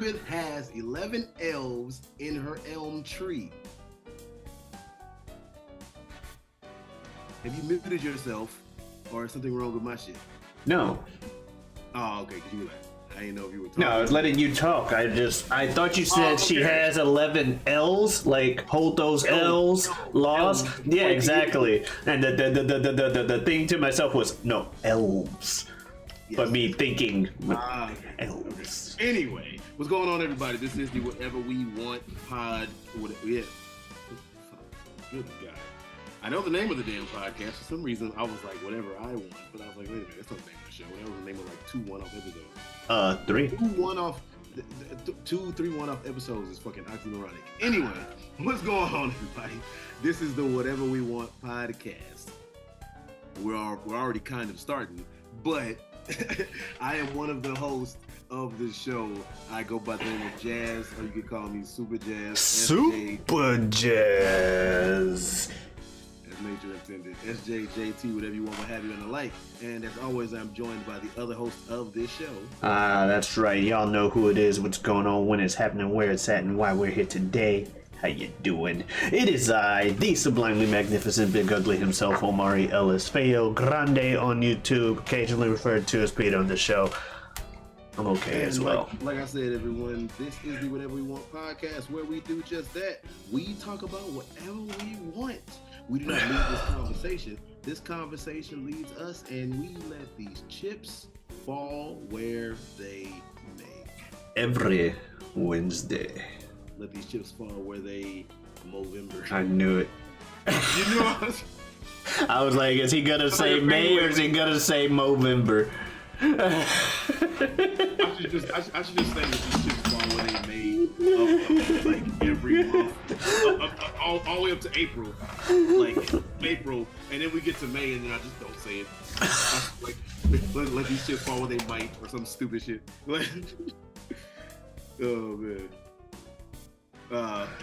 Elizabeth has 11 elves in her elm tree. Have you muted yourself, or is something wrong with my shit? No. Oh, okay, because you were like, I didn't know if you were talking. No, I was letting you talk. I thought you said she has 11 L's, like hold those L's, laws. Yeah, exactly. And the thing to myself was, no, elves. Yes. But me thinking, elves. Okay. Anyway, what's going on, everybody? This is the Whatever We Want pod. Yeah. Good God. I know the name of the damn podcast. For some reason, I was like, whatever I want. But I was like, wait a minute, that's not the name of the show. That was the name of like 2 one-off episodes. 3. 2 one-off, 3 one-off episodes is fucking oxymoronic. Anyway, what's going on, everybody? This is the Whatever We Want podcast. We're already kind of starting, but I am one of the hosts of the show. I go by the name of Jazz, or you can call me Super Jazz. Super Jazz. Major intended. SJ, JT, whatever you want, what have you, and the like. And as always, I'm joined by the other host of this show. That's right. Y'all know who it is, what's going on, when it's happening, where it's at, and why we're here today. How you doing? It is I, the sublimely magnificent Big Ugly himself, Omari Ellis Feo Grande on YouTube, occasionally referred to as Pete on the show. I'm okay as well. Like I said, everyone, this is the Whatever We Want podcast, where we do just that. We talk about whatever we want. We do not lead this conversation. This conversation leads us, and we let these chips fall where they may. Every Wednesday. Let these chips fall where they Movember. I knew it. You know what? I was like, is he gonna say May or is he gonna say Movember? I should just say that these chips fall where they may, like every month, all the way up to April, like April, and then we get to May, and then I just don't say it. Like, let these chips fall where they might, or some stupid shit. Oh man.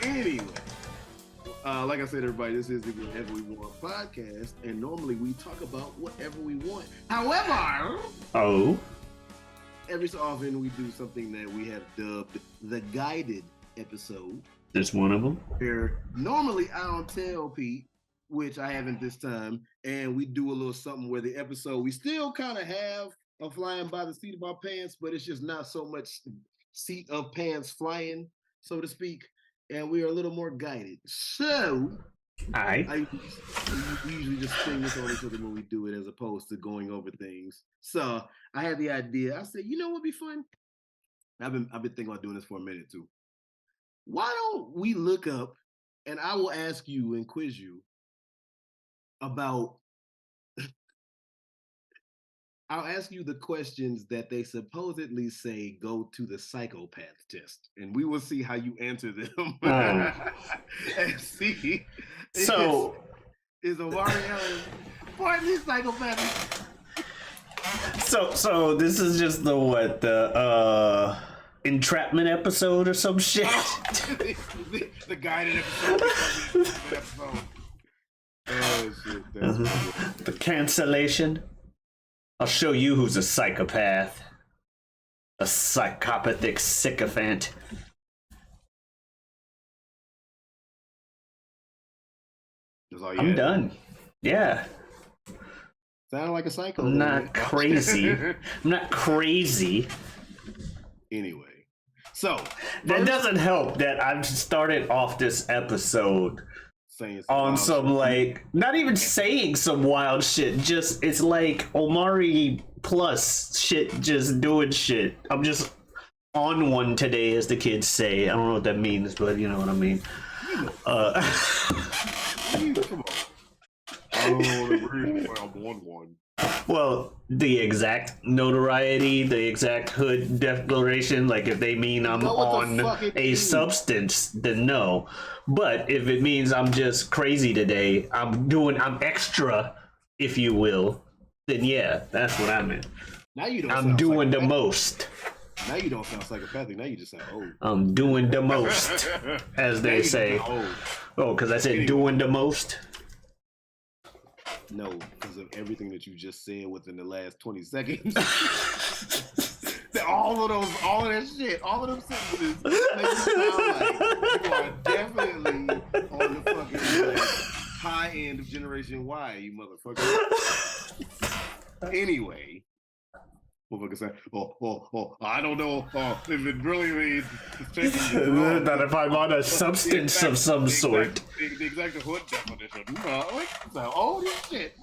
Anyway, like I said, everybody, this is the Whatever We Want podcast, and normally we talk about whatever we want. However, every so often we do something that we have dubbed the guided episode. There's one of them. Where normally I don't tell Pete, which I haven't this time, and we do a little something where the episode, we still kind of have a flying by the seat of our pants, but it's just not so much seat of pants flying, so to speak, and we are a little more guided. So, we usually just sing this on each other when we do it, as opposed to going over things. So I had the idea. I said, you know what would be fun? I've been thinking about doing this for a minute too. Why don't we look up, and I will ask you and quiz you about. I'll ask you the questions that they supposedly say go to the psychopath test, and we will see how you answer them. And see. So is Omari Ellis partly psychopathic? So this is just the entrapment episode or some shit. the guided episode. Oh shit! That's the cancellation. I'll show you who's a psychopath. A psychopathic sycophant. I'm done. Yeah. Sound like a psycho. I'm not crazy. I'm not crazy. Anyway. So. That doesn't help that I've started off this episode on some like, not even saying some wild shit, just it's like Omari plus shit, just doing shit. I'm just on one today, as the kids say. I don't know what that means, but you know what I mean. Come on. Well, the exact notoriety, the exact hood declaration, like if they mean I'm on a substance, then no. But if it means I'm just crazy today, I'm extra, if you will, then yeah, that's what I meant. Now you don't. I'm doing the most. Now you don't sound psychopathic. Now you just sound old. I'm doing the most, as they say. Oh, because I said doing the most. No, because of everything that you just said within the last 20 seconds. all of that shit, all of them sentences make you sound like you are definitely on the fucking high end of Generation Y, you motherfucker. Anyway, motherfucker say, I don't know if it really means that if I'm on a substance of some sort. The exact hood definition. Oh, this shit.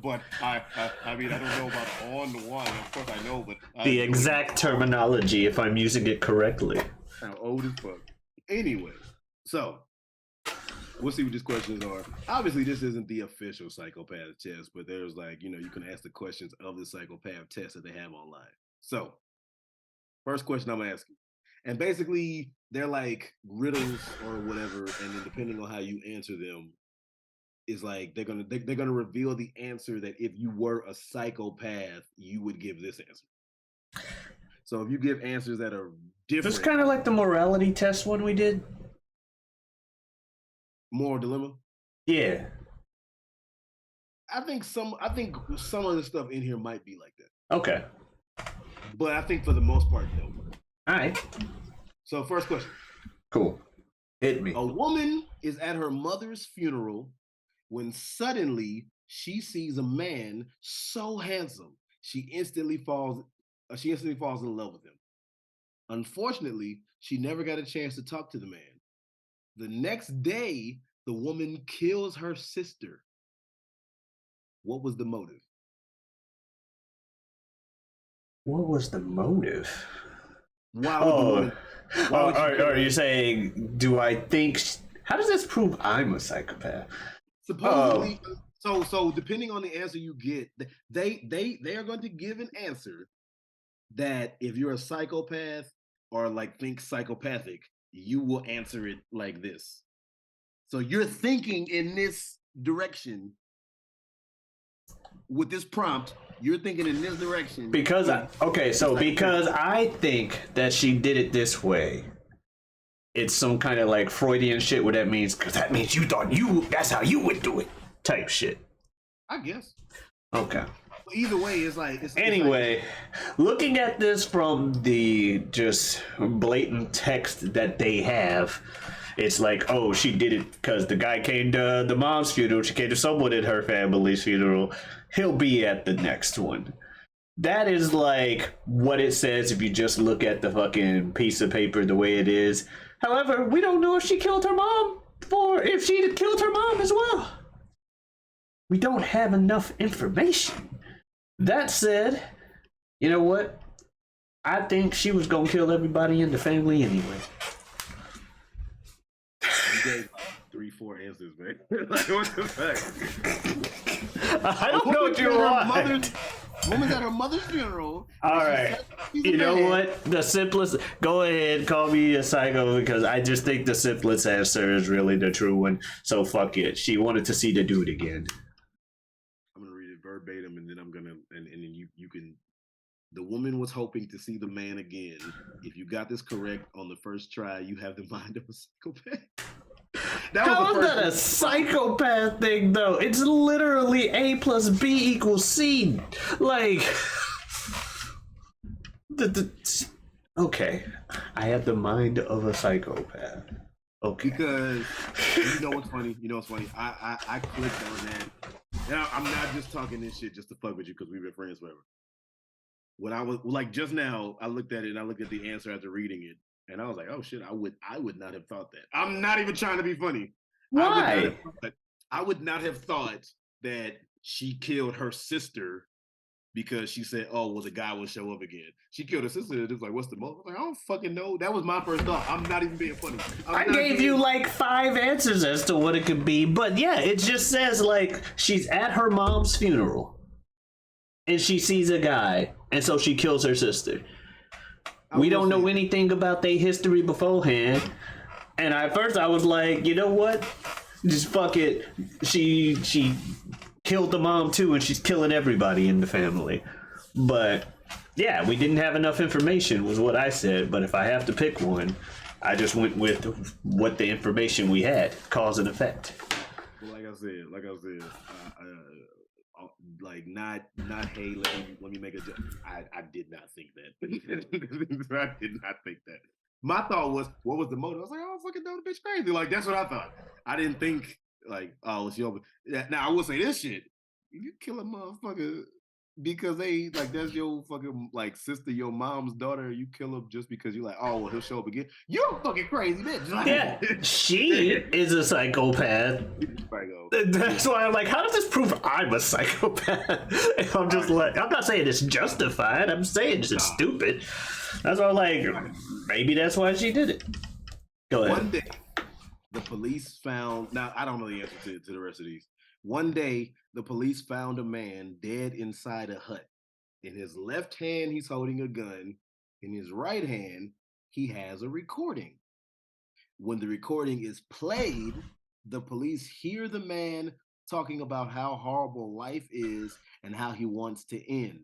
But I mean, I don't know about on the one. Of course, I know, but the exact terminology, if I'm using it correctly. I'm old as fuck. Anyway, so we'll see what these questions are. Obviously, this isn't the official psychopath test, but there's you can ask the questions of the psychopath test that they have online. So, first question I'm asking, and basically they're like riddles or whatever, and then depending on how you answer them, is like they're gonna reveal the answer that if you were a psychopath, you would give this answer. So if you give answers that are different, it's kind of like the morality test one we did. Moral dilemma. Yeah. I think some of the stuff in here might be like that. Okay. But I think for the most part, no. All right. So first question. Cool. Hit me. A woman is at her mother's funeral when suddenly she sees a man so handsome she instantly falls in love with him. Unfortunately, she never got a chance to talk to the man. The next day, the woman kills her sister. What was the motive? What was the motive? Are you saying, do I think... How does this prove I'm a psychopath? Supposedly, so depending on the answer you get, they are going to give an answer that if you're a psychopath or think psychopathic, you will answer it like this. So you're thinking in this direction with this prompt. You're thinking in this direction because I think that she did it this way. It's some kind of Freudian shit where that means you thought that's how you would do it type shit. I guess. Okay. But either way, anyway, looking at this from the just blatant text that they have, it's she did it because the guy came to the mom's funeral, she came to someone in her family's funeral, he'll be at the next one. That is what it says if you just look at the fucking piece of paper the way it is. However, we don't know if she killed her mom or if she killed her mom as well. We don't have enough information. That said, you know what? I think she was gonna kill everybody in the family anyway. You gave 3-4 answers, man. What the fuck? I don't know what you want. Woman's at her mother's funeral. All right. You know what? The simplest... Go ahead, call me a psycho because I just think the simplest answer is really the true one. So fuck it. She wanted to see the dude again. I'm going to read it verbatim and then I'm going to... And then you can... The woman was hoping to see the man again. If you got this correct on the first try, you have the mind of a psychopath. How is that a psychopath thing, though? It's literally A plus B equals C. Okay. I have the mind of a psychopath. Okay. Because you know what's funny? I clicked on that. Now, I'm not just talking this shit just to fuck with you because we've been friends forever. When I was just now, I looked at it and I looked at the answer after reading it. And I was like, oh shit, I would not have thought that. I'm not even trying to be funny. Why? I would not have thought that she killed her sister because she said, oh, well, the guy will show up again. She killed her sister. It was what's the motive? I don't fucking know. That was my first thought. I'm not even being funny. I gave you 5 answers as to what it could be. But yeah, it just says she's at her mom's funeral and she sees a guy. And so she kills her sister. We don't know anything about their history beforehand. And at first I was like, you know what? Just fuck it. She killed the mom too, and she's killing everybody in the family. But yeah, we didn't have enough information was what I said. But if I have to pick one, I just went with what the information we had, cause and effect. Like I said, like not hey, let me make a joke. I did not think that. I did not think that. My thought was, what was the motive? I was like, oh, fucking know the bitch crazy. Like that's what I thought. I didn't think like, oh, it's your. Now I will say this shit. If you kill a motherfucker because they like that's your fucking like sister, your mom's daughter, you kill him just because you like, oh well, he'll show up again. You're a fucking crazy bitch. Like, yeah, she is a psychopath. That's why I'm like, how does this prove I'm a psychopath? And I'm just like, I'm not saying it's justified. I'm saying it's just stupid. That's why I'm like, maybe that's why she did it. Go ahead. One day, the police found. Now I don't know the answer to the rest of these. One day, the police found a man dead inside a hut. In his left hand, he's holding a gun. In his right hand, he has a recording. When the recording is played, the police hear the man talking about how horrible life is and how he wants it to end.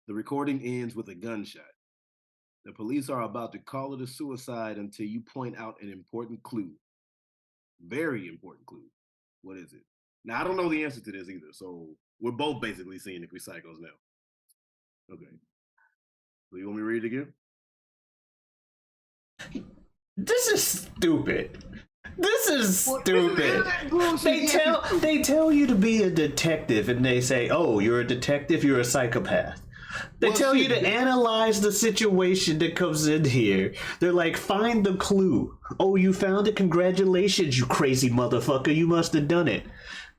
The recording ends with a gunshot. The police are about to call it a suicide until you point out an important clue. Very important clue. What is it? Now, I don't know the answer to this either, so we're both basically seeing if we psychos now. Okay. So you want me to read it again? This is stupid. This is stupid. They tell you to be a detective, and they say, "Oh, you're a detective. You're a psychopath." They tell you to analyze the situation that comes in here. They're like, find the clue. Oh, you found it? Congratulations, you crazy motherfucker. You must have done it.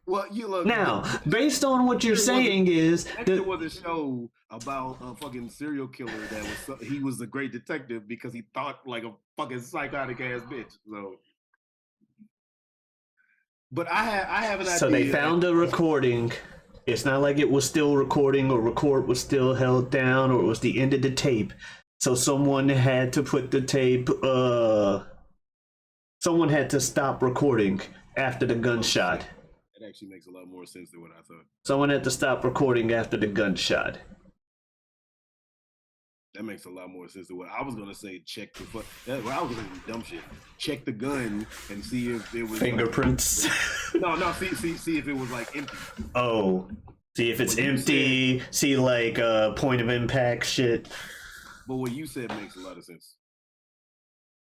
Well, you look. Now, based on what you're saying is... There was a show about a fucking serial killer that he was a great detective because he thought like a fucking psychotic ass bitch. So... But I have an idea. So they found a recording... It's not like it was still recording or record was still held down or it was the end of the tape. So someone had to put the tape, someone had to stop recording after the gunshot. It actually makes a lot more sense than what I thought. Someone had to stop recording after the gunshot. That makes a lot more sense than what I was gonna say. Check the fuck. I was gonna do dumb shit. Check the gun and see if it was fingerprints. Like, see if it was like empty. Oh, see if it's empty. See like point of impact shit. But what you said makes a lot of sense.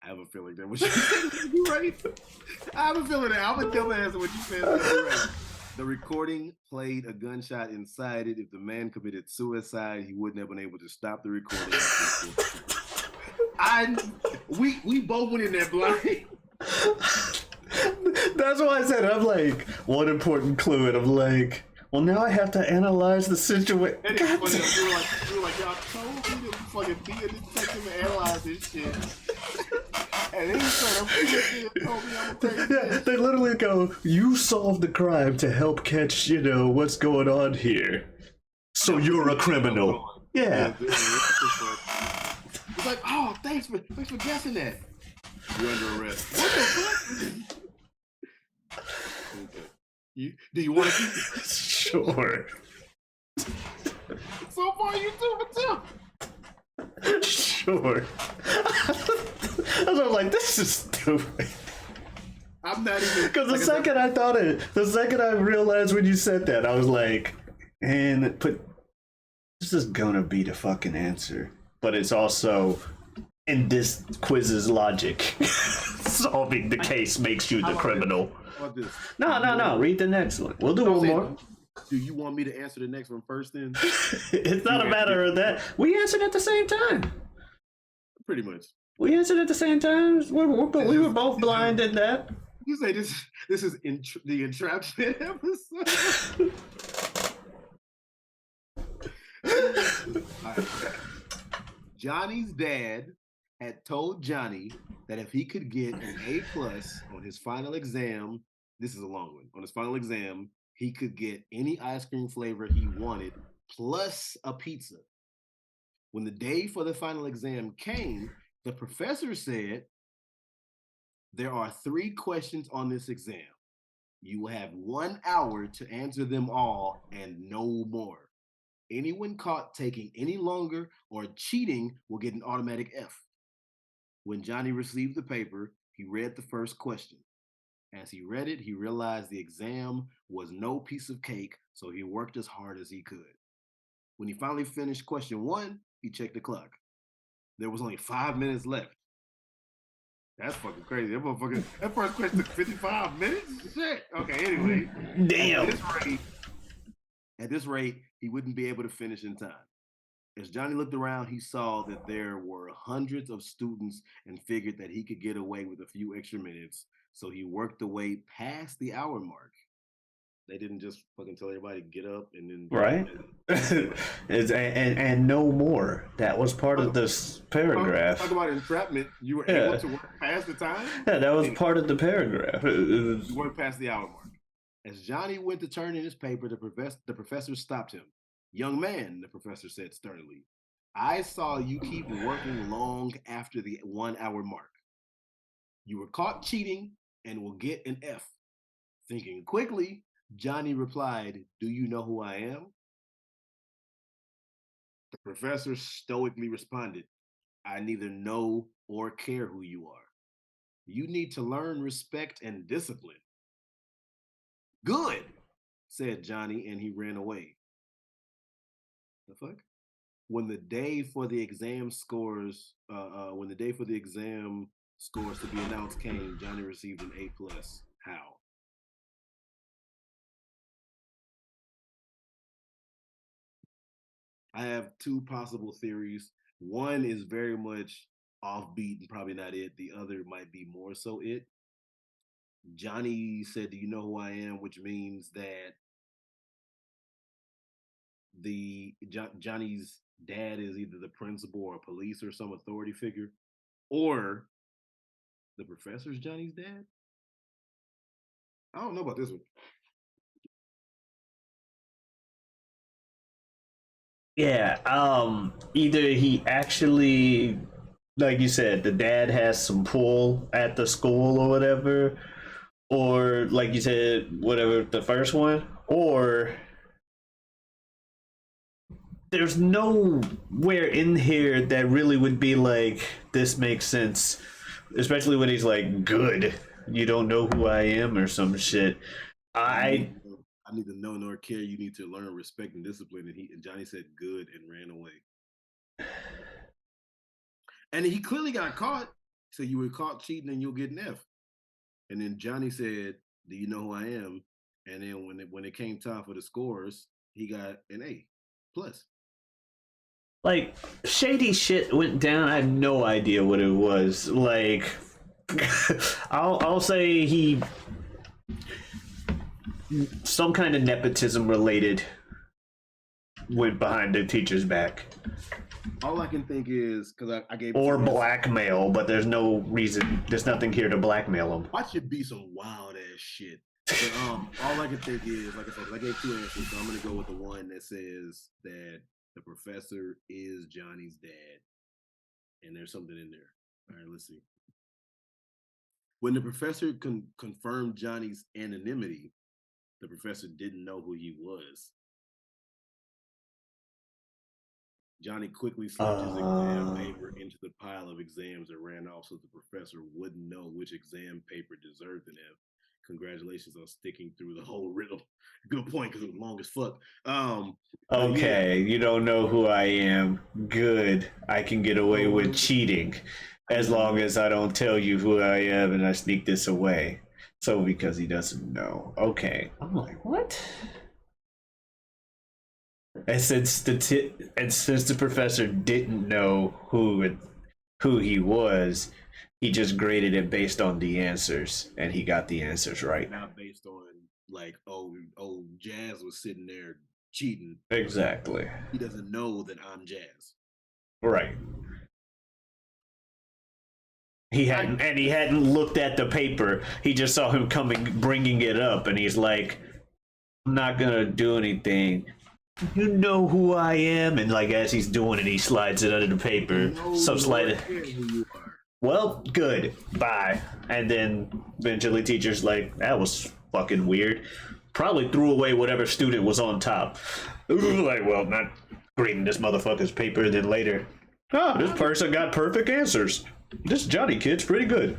I have a feeling that what you said you right. I have a feeling that I'm a dumbass. What you said right. The recording played a gunshot inside it. If the man committed suicide, he wouldn't have been able to stop the recording. We both went in there blind. That's why I said I'm like one important clue, and I'm like, well, now I have to analyze the situation. And it's funny, we were like, y'all told me to fucking be a detective and analyze this shit. And then they literally go, you solved the crime to help catch, what's going on here. So you're a criminal. Yeah. It's like, oh, thanks for guessing that. You're under arrest. What the fuck? Okay. Do you want to keep it? Sure. So far, you do it too. Sure. I was like, this is stupid. I'm not even... Because the second I realized when you said that, I was like, this is gonna be the fucking answer. But it's also, in this quiz's logic, solving the case makes you the criminal. No. Read the next one. We'll do one more. Do you want me to answer the next one first then? It's not a matter of that. We answered at the same time. Pretty much. We answered at the same time. We were both blind in that. You say this is the entrapment episode. Right. Johnny's dad had told Johnny that if he could get an A+ on his final exam, this is a long one, on his final exam, he could get any ice cream flavor he wanted, plus a pizza. When the day for the final exam came, the professor said, there are 3 questions on this exam. You will have 1 hour to answer them all and no more. Anyone caught taking any longer or cheating will get an automatic F. When Johnny received the paper, he read the first question. As he read it, he realized the exam was no piece of cake, so he worked as hard as he could. When he finally finished question 1, he checked the clock. There was only 5 minutes left. That's fucking crazy. That first question took 55 minutes? Shit. Okay, anyway. Damn. At this rate, he wouldn't be able to finish in time. As Johnny looked around, he saw that there were hundreds of students and figured that he could get away with a few extra minutes. So he worked the way past the hour mark. They didn't just fucking tell everybody to get up and then right. and no more. That was part of this paragraph. Talk about entrapment. You were able to work past the time. Yeah, that was part of the paragraph. You worked past the hour mark. As Johnny went to turn in his paper, the professor stopped him. "Young man," the professor said sternly, "I saw you keep working long after the 1 hour mark. You were caught cheating and will get an F." Thinking quickly, Johnny replied, "Do you know who I am?" The professor stoically responded, "I neither know or care who you are. You need to learn respect and discipline." "Good," said Johnny, and he ran away. The fuck? When the day for the exam scores to be announced came, Johnny received an A+. How? I have two possible theories. One is very much offbeat and probably not it. The other might be more so it. Johnny said, "Do you know who I am?" Which means that Johnny's dad is either the principal or police or some authority figure, or the professor's Johnny's dad. I don't know about this one. Yeah, either he actually, like you said, the dad has some pull at the school or whatever, or like you said, whatever the first one, or there's nowhere in here that really would be like, this makes sense, especially when he's like, "Good, you don't know who I am," or some shit. I neither know nor care. You need to learn respect and discipline. And Johnny said "good" and ran away. And he clearly got caught. So you were caught cheating and you'll get an F. And then Johnny said, "Do you know who I am?" And then when it came time for the scores, he got an A+. Like, shady shit went down. I have no idea what it was. Like, I'll say he, some kind of nepotism related, went behind the teacher's back. All I can think is, because I gave, or blackmail, but there's no reason, there's nothing here to blackmail him. Watch it be some wild ass shit. But, all I can think is, like I said, I gave two answers, so I'm gonna go with the one that says that the professor is Johnny's dad, and there's something in there. All right, let's see. When the professor confirmed Johnny's anonymity, the professor didn't know who he was. Johnny quickly slipped his exam paper into the pile of exams and ran off so the professor wouldn't know which exam paper deserved an F. Congratulations on sticking through the whole riddle. Good point, because it was long as fuck. Okay, yeah. You don't know who I am. Good. I can get away with cheating as long as I don't tell you who I am and I sneak this away. So because he doesn't know. Okay. I'm like, what? And since the professor didn't know who he was, he just graded it based on the answers, and he got the answers right. Not based on like, oh, Jazz was sitting there cheating. Exactly. He doesn't know that I'm Jazz. Right. He hadn't looked at the paper. He just saw him bringing it up, and he's like, "I'm not gonna do anything. You know who I am." And like as he's doing it, he slides it under the paper. Well, good. Bye. And then eventually teacher's like, "That was fucking weird." Probably threw away whatever student was on top. Like, well, not grading this motherfucker's paper. Then later, this person got perfect answers. This Johnny kid's pretty good.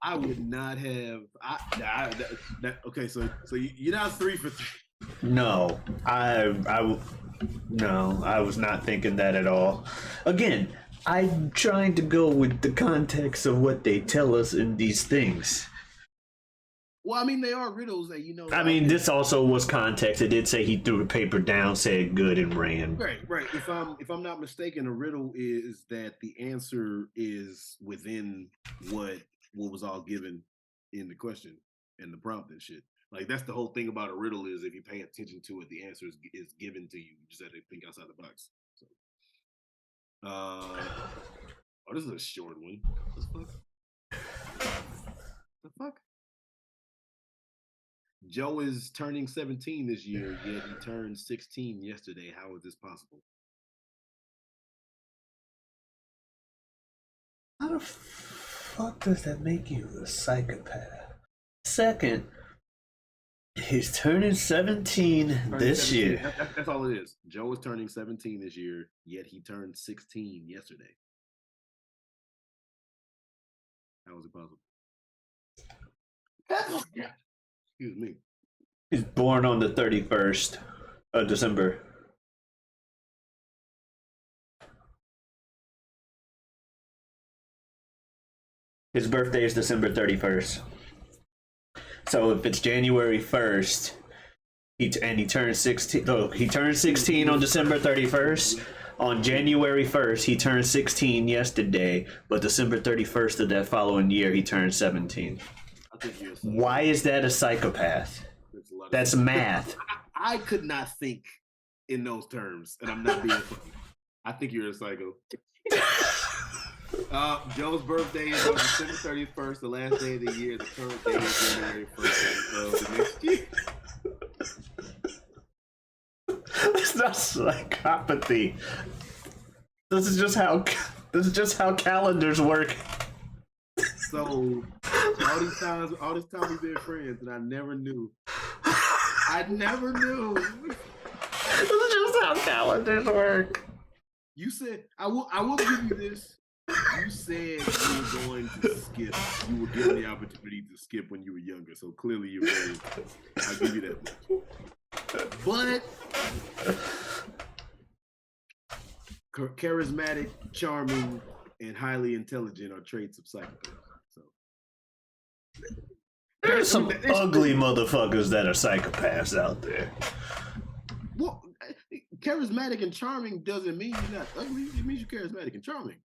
I would not have. Okay, so you're not 3 for 3. No, no, I was not thinking that at all. Again, I'm trying to go with the context of what they tell us in these things. Well, I mean, they are riddles, and I mean, this also was context. It did say he threw the paper down, said good, and ran. Right. If I'm not mistaken, a riddle is that the answer is within what was all given in the question and the prompt and shit. Like that's the whole thing about a riddle is if you pay attention to it, the answer is given to you. You just have to think outside the box. So, this is a short one. What the fuck? Joe is turning 17 this year, yet he turned 16 yesterday. How is this possible? How the fuck does that make you a psychopath? Second, he's turning 17 this year. That's all it is. Joe is turning 17 this year, yet he turned 16 yesterday. How is it possible? Excuse me. He's born on the 31st of December. His birthday is December 31st. So if it's January 1st, he turns 16. Oh, he turned 16 on December 31st. On January 1st, he turned 16 yesterday, but December 31st of that following year, he turned 17. Why is that a psychopath? That's math. I could not think in those terms, and I'm not being funny. I think you're a psycho. Joe's birthday is on December 31st, the last day of the year. The current day is January 1st of the next year. It's not psychopathy. This is just how calendars work. So all this time we've been friends, and I never knew. This is just how calendars work. You said I will give you this. You said you were going to skip. You were given the opportunity to skip when you were younger. So clearly you're very. I'll give you that much. But charismatic, charming, and highly intelligent are traits of psychopaths. So there's some ugly motherfuckers that are psychopaths out there. Well, charismatic and charming doesn't mean you're not ugly. It means you're charismatic and charming.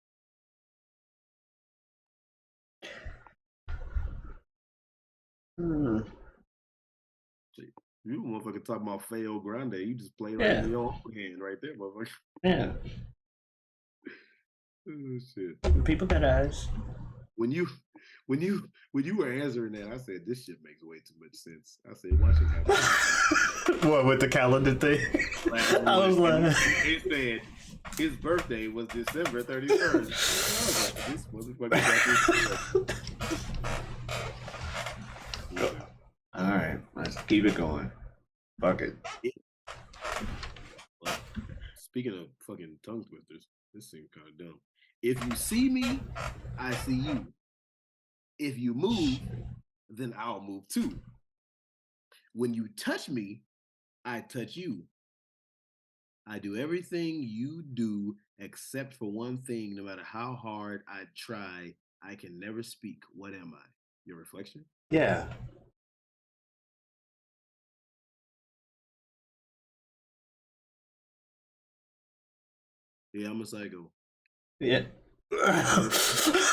You motherfucker talking about Feo Grande. You just played on your own hand right there, motherfucker. Yeah. Oh, shit. People got eyes. When you were answering that, I said this shit makes way too much sense. I said, watch it happen. What with the calendar thing? I was like, it said his birthday was December 31st. I was like, this motherfucker got this. All right, let's keep it going. Fuck it. Well, speaking of fucking tongue twisters, this seems kind of dumb. If you see me, I see you. If you move, then I'll move too. When you touch me, I touch you. I do everything you do except for one thing. No matter how hard I try, I can never speak. What am I? Your reflection? Yeah. Yeah, I'm a psycho. Yeah. The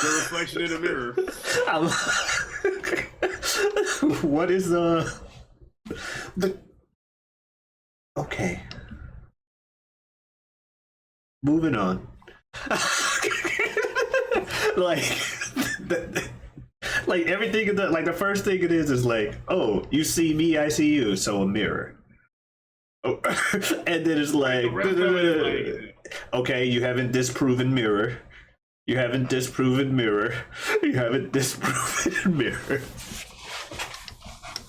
reflection in the mirror. What is the okay. Moving on. like everything in the first thing it is like, oh, you see me, I see you, so a mirror. Oh, and then it's like, okay, you haven't disproven mirror. You haven't disproven mirror. You haven't disproven mirror.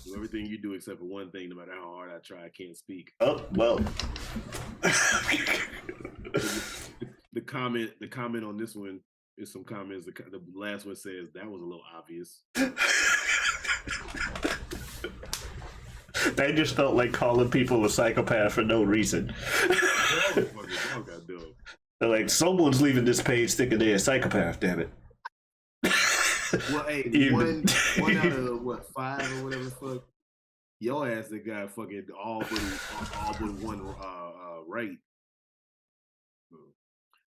Do everything you do except for one thing, no matter how hard I try, I can't speak. Oh, well. The comment on this one There's some comments. The last one says that was a little obvious. They just felt like calling people a psychopath for no reason. They're like, someone's leaving this page thinking they're a psychopath, damn it. Well, hey, one out of what, 5 or whatever the fuck, your ass that got fucking all but one right.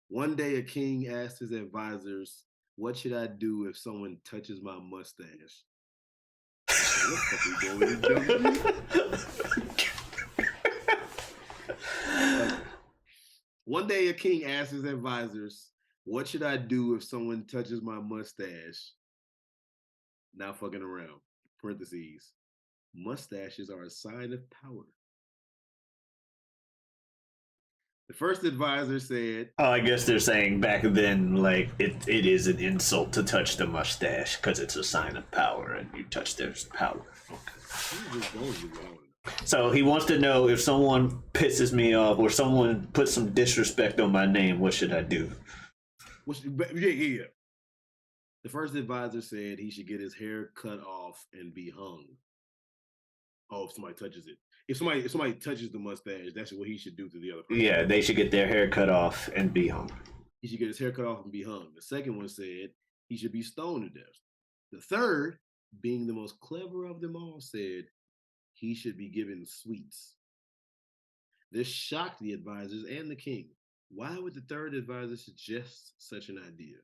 One day a king asked his advisors, "What should I do if someone touches my mustache?" One day a king asked his advisors, "What should I do if someone touches my mustache?" Not fucking around. Parentheses. Mustaches are a sign of power. The first advisor said, "Oh, I guess they're saying back then, like it is an insult to touch the mustache because it's a sign of power, and you touch there's power." Okay. So he wants to know if someone pisses me off or someone puts some disrespect on my name, what should I do? Yeah. The first advisor said he should get his hair cut off and be hung. Oh, if somebody touches it. If somebody touches the mustache, that's what he should do to the other person. Yeah, they should get their hair cut off and be hung. He should get his hair cut off and be hung. The second one said he should be stoned to death. The third, being the most clever of them all, said he should be given sweets. This shocked the advisors and the king. Why would the third advisor suggest such an idea?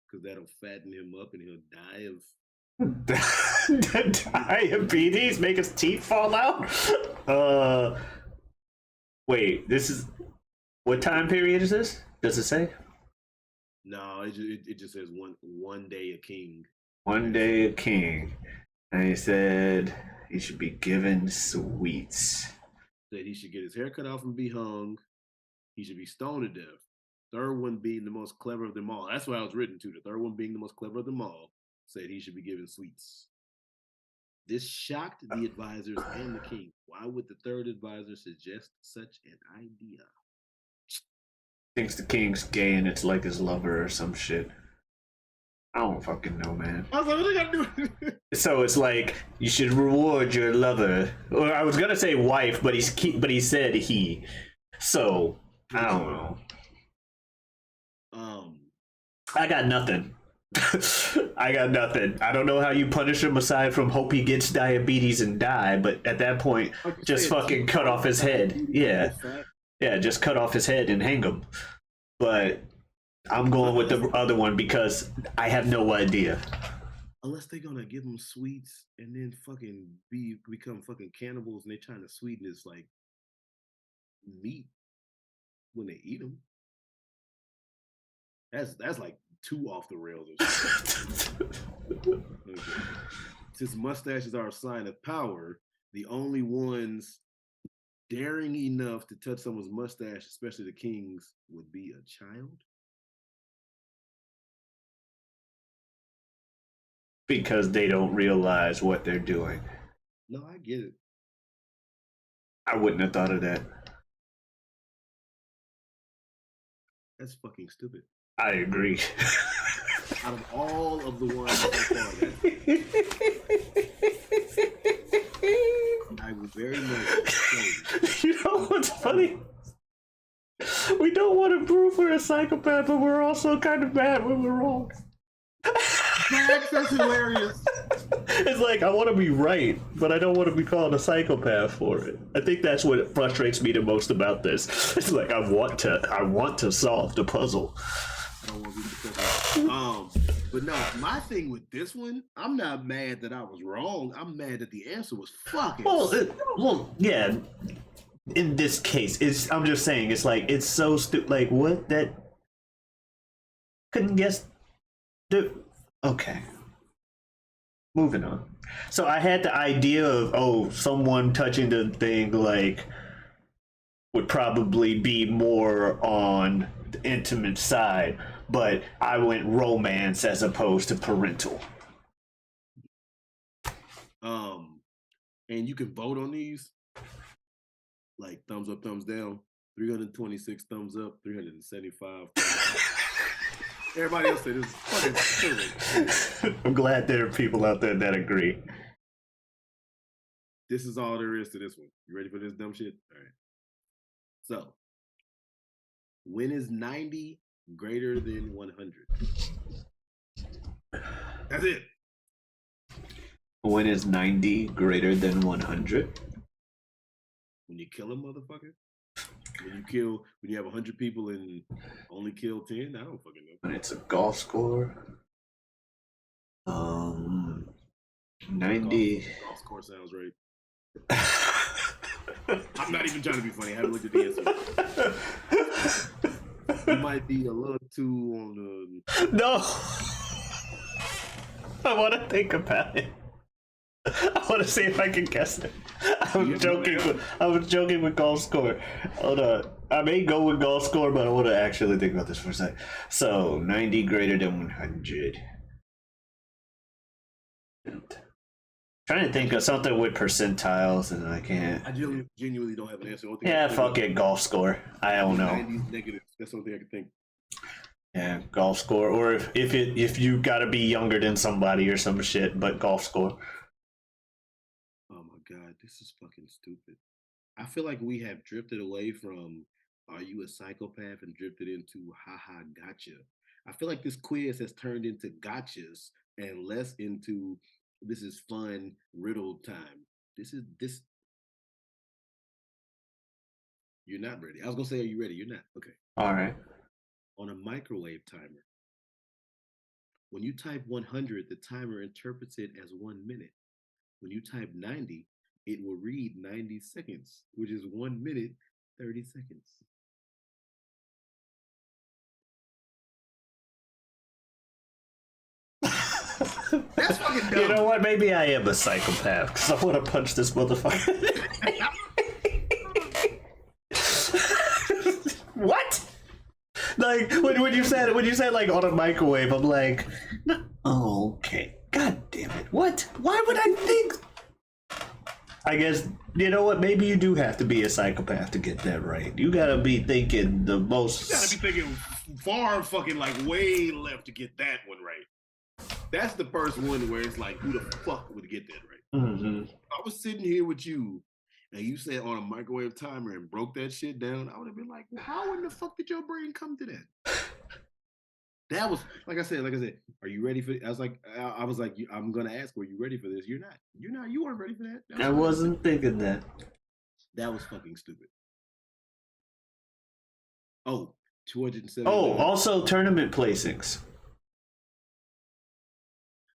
Because that'll fatten him up and he'll die of diabetes, make his teeth fall out. Wait, this is what time period is this? Does it say? No, it just says one day a king. One day a king, and he said he should be given sweets. That he should get his hair cut off and be hung. He should be stoned to death. Third one being the most clever of them all. That's what I was written to. The third one being the most clever of them all. Said he should be given sweets. This shocked the advisors and the king. Why would the third advisor suggest such an idea? Thinks the king's gay and it's like his lover or some shit. I don't fucking know, man. I was like, what they gotta do? So it's like you should reward your lover. Or I was gonna say wife, but he said he. So I don't know. I got nothing. I got nothing. I don't know how you punish him aside from hope he gets diabetes and die, but at that point, just fucking cut off his head. Yeah. Yeah, just cut off his head and hang him. But I'm going with the other one because I have no idea. Unless they're gonna give him sweets and then fucking become fucking cannibals and they're trying to sweeten his like meat when they eat them. That's like too off the rails. Okay. Since mustaches are a sign of power, the only ones daring enough to touch someone's mustache, especially the king's, would be a child. Because they don't realize what they're doing. No, I get it. I wouldn't have thought of that. That's fucking stupid. I agree. Out of all of the ones so far, I would very much say. You know what's funny? We don't want to prove we're a psychopath, but we're also kind of mad when we're wrong. That's hilarious. It's like, I want to be right, but I don't want to be called a psychopath for it. I think that's what frustrates me the most about this. It's like, I want to solve the puzzle. But no, my thing with this one, I'm not mad that I was wrong. I'm mad that the answer was fucking. Well, yeah. In this case, I'm just saying, it's like, it's so stupid. Like, what? That couldn't guess. Okay. Moving on. So I had the idea of, someone touching the thing, like, would probably be more on the intimate side, but I went romance as opposed to parental. And you can vote on these, like thumbs up, thumbs down. 326 thumbs up, 375 thumbs up. Everybody else said this is fucking I'm glad there are people out there that agree. This is all there is to this one. You ready for this dumb shit? All right. So, when is 90 greater than 100? That's it. When is 90 greater than 100? When you kill a motherfucker? When you have 100 people and only kill 10? I don't fucking know. When it's a golf score? 90. Golf score sounds right. I'm not even trying to be funny. I haven't looked at the answer. You might be a little too on the... No! I want to think about it. I want to see if I can guess it. I was joking with golf score. Hold on. I may go with golf score, but I want to actually think about this for a second. So, 90 greater than 100. Trying to think of something with percentiles, and I can't. I genuinely don't have an answer. Yeah, fuck it, golf score. I don't know. 90s negatives. That's the only thing I can think. Yeah, golf score, or if you gotta be younger than somebody or some shit, but golf score. Oh my god, this is fucking stupid. I feel like we have drifted away from "Are you a psychopath?" and drifted into "Haha, gotcha." I feel like this quiz has turned into gotchas and less into "This is fun riddle time." This. You're not ready. I was gonna say, are you ready? You're not. Okay. All right. On a microwave timer, when you type 100, the timer interprets it as 1 minute. When you type 90, it will read 90 seconds, which is 1 minute, 30 seconds. That's fucking dumb. You know what? Maybe I am a psychopath because I want to punch this motherfucker. What? Like when you said like on a microwave, I'm like, oh, okay. God damn it! What? Why would I think? I guess you know what? Maybe you do have to be a psychopath to get that right. You gotta be thinking the most. You gotta be thinking far fucking like way left to get that one right. That's the first one where it's like, who the fuck would get that right? Mm-hmm. I was sitting here with you, and you said on a microwave timer and broke that shit down. I would have been like, well, how in the fuck did your brain come to that? That was like I said. Are you ready for it? I was like, I'm gonna ask, were you ready for this? You're not. You weren't ready for that. I wasn't thinking that. That was fucking stupid. Oh, 270. Oh, also tournament placings.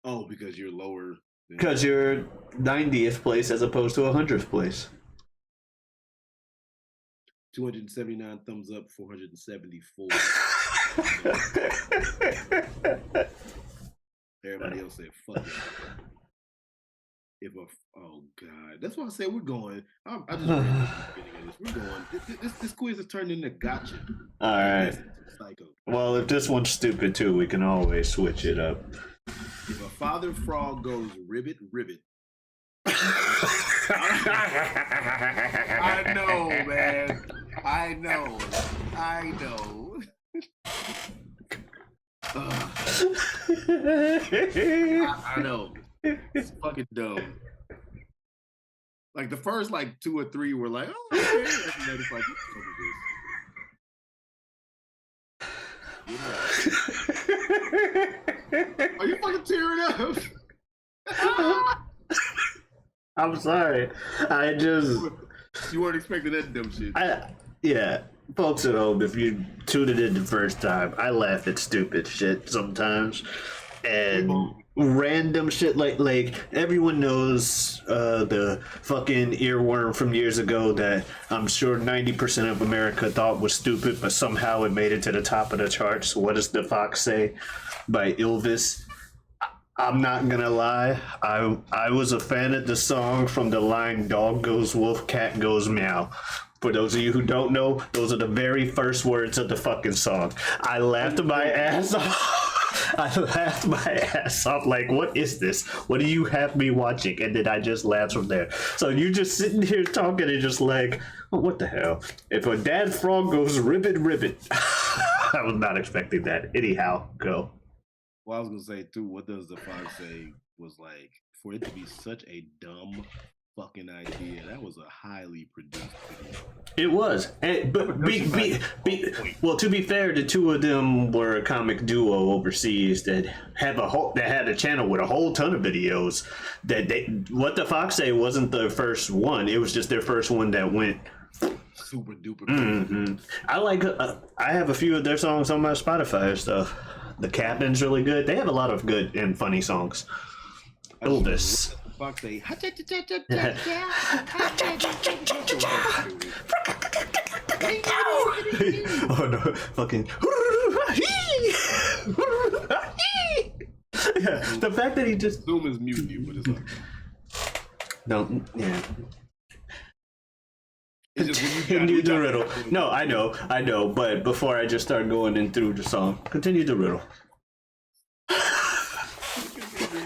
Oh, because you're lower. Because you're 90th place as opposed to 100th place. 279 thumbs up, 474. Everybody else said, fuck it. Oh God. That's why I said we're going. I just read the beginning of this. We're going. This quiz has turned into gotcha. All right. Psycho. Well, if this one's stupid too, we can always switch it up. If a father frog goes ribbit, ribbit. I know, man. I know. I know. It's fucking dumb. Like the first like 2 or 3 were like, oh, okay. It's like, are you fucking tearing up? I'm sorry. You weren't expecting that dumb shit. Yeah. Folks at home, if you tuned it in the first time, I laugh at stupid shit sometimes. And random shit like everyone knows the fucking earworm from years ago that I'm sure 90% of America thought was stupid, but somehow it made it to the top of the charts. What does the fox say? By Elvis. I'm not gonna lie, I was a fan of the song from the line "Dog goes wolf, cat goes meow." For those of you who don't know, those are the very first words of the fucking song. I laughed my ass off. I laughed my ass off. Like, what is this? What do you have me watching? And then I just laughed from there. So you just sitting here talking and just like, oh, what the hell? If a dad frog goes ribbit ribbit, I was not expecting that. Anyhow, go. Well, I was gonna say too. What does the fox say? Was like for it to be such a dumb fucking idea. That was a highly produced video. It was, but well, to be fair, the two of them were a comic duo overseas that had a channel with a whole ton of videos. What the Fox say wasn't the first one; it was just their first one that went super duper. Mm-hmm. I have a few of their songs on my Spotify and stuff. The Captain's really good. They have a lot of good and funny songs. Elvis. Fox say, oh no, fucking. Yeah, the fact that he just. Zoom is muting you, but it's like. No, yeah. Continue the riddle. No, I know, but before I just start going in through the song, continue the riddle.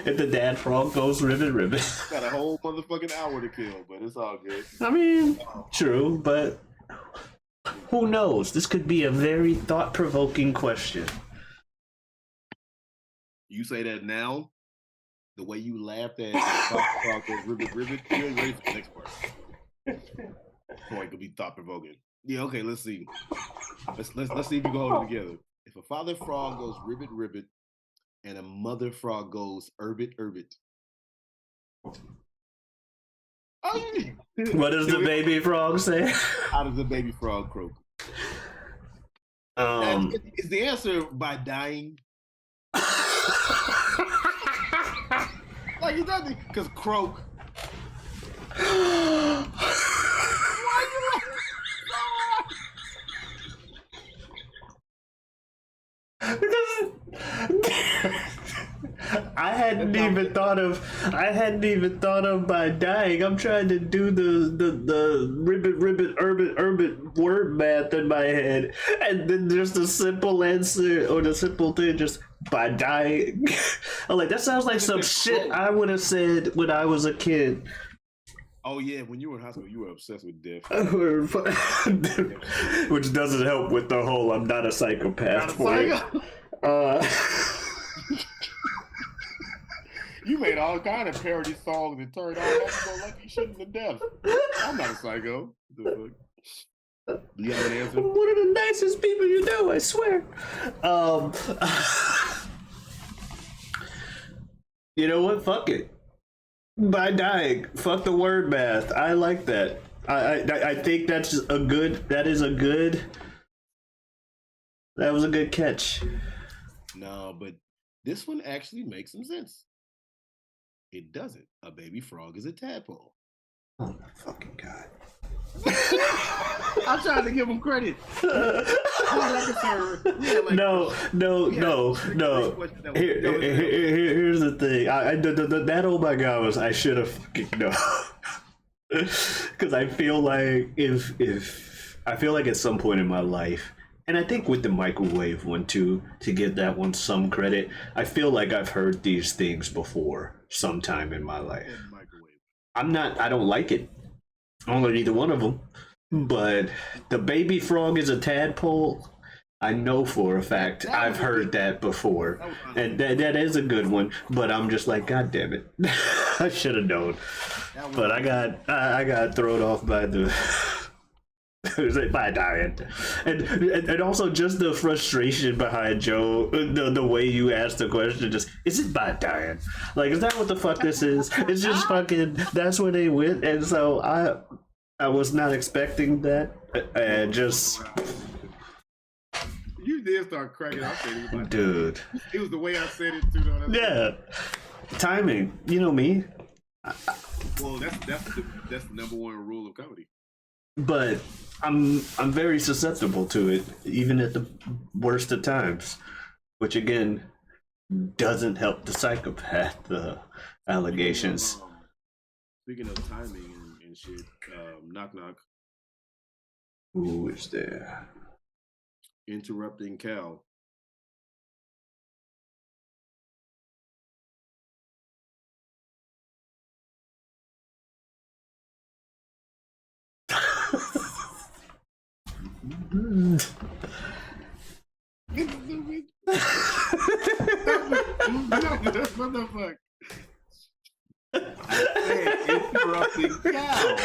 If the dad frog goes ribbit ribbit. Got a whole motherfucking hour to kill, but it's all good. I mean, true, but who knows? This could be a very thought-provoking question. You say that now, the way you laughed at the frog goes ribbit ribbit, you ain't ready for the next part. Point could be thought-provoking. Yeah, okay, let's see. Let's see if you can hold it together. If a father frog goes ribbit ribbit and a mother frog goes erbit erbit. What does the baby frog say? How does the baby frog croak? Is the answer by dying? Like it doesn't, because croak. I hadn't even thought of by dying. I'm trying to do the ribbit erbit word math in my head, and then there's the simple answer or the simple thing just by dying. I'm like, that sounds like some shit I would have said when I was a kid. Oh yeah, when you were in high school, you were obsessed with death. Which doesn't help with the whole I'm not a psychopath. You made all kind of parody songs and turned out so lucky shit to death. I'm not a psycho. You have an answer? I'm one of the nicest people you know, I swear. You know what? Fuck it. By dying, fuck the word math. I like that. I think that was a good catch. No, but this one actually makes some sense. It doesn't. A baby frog is a tadpole. Oh my fucking god. I'm trying to give him credit. No. Here's the thing. That oh my god was I should have fucking known. Because I feel like I feel like at some point in my life, and I think with the microwave one too, to give that one some credit, I feel like I've heard these things before sometime in my life. I don't like it. I don't like either one of them. But the baby frog is a tadpole. I know for a fact I've heard that before. And that is a good one. But I'm just like, God damn it. I should have known. But I got thrown off by the by dying. And also just the frustration behind Joe, the way you asked the question, just, is it by dying? Like, is that what the fuck this is? It's just fucking, that's where they went. And so I was not expecting that. And just... You did start cracking up. Dude. It was the way I said it too. Though. Yeah. Timing. You know me. Well, that's the number one rule of comedy. But I'm very susceptible to it, even at the worst of times, which again doesn't help the psychopath allegations. Speaking of timing and shit, knock knock. Who is there? Interrupting Cal. What the fuck? Interrupting cow.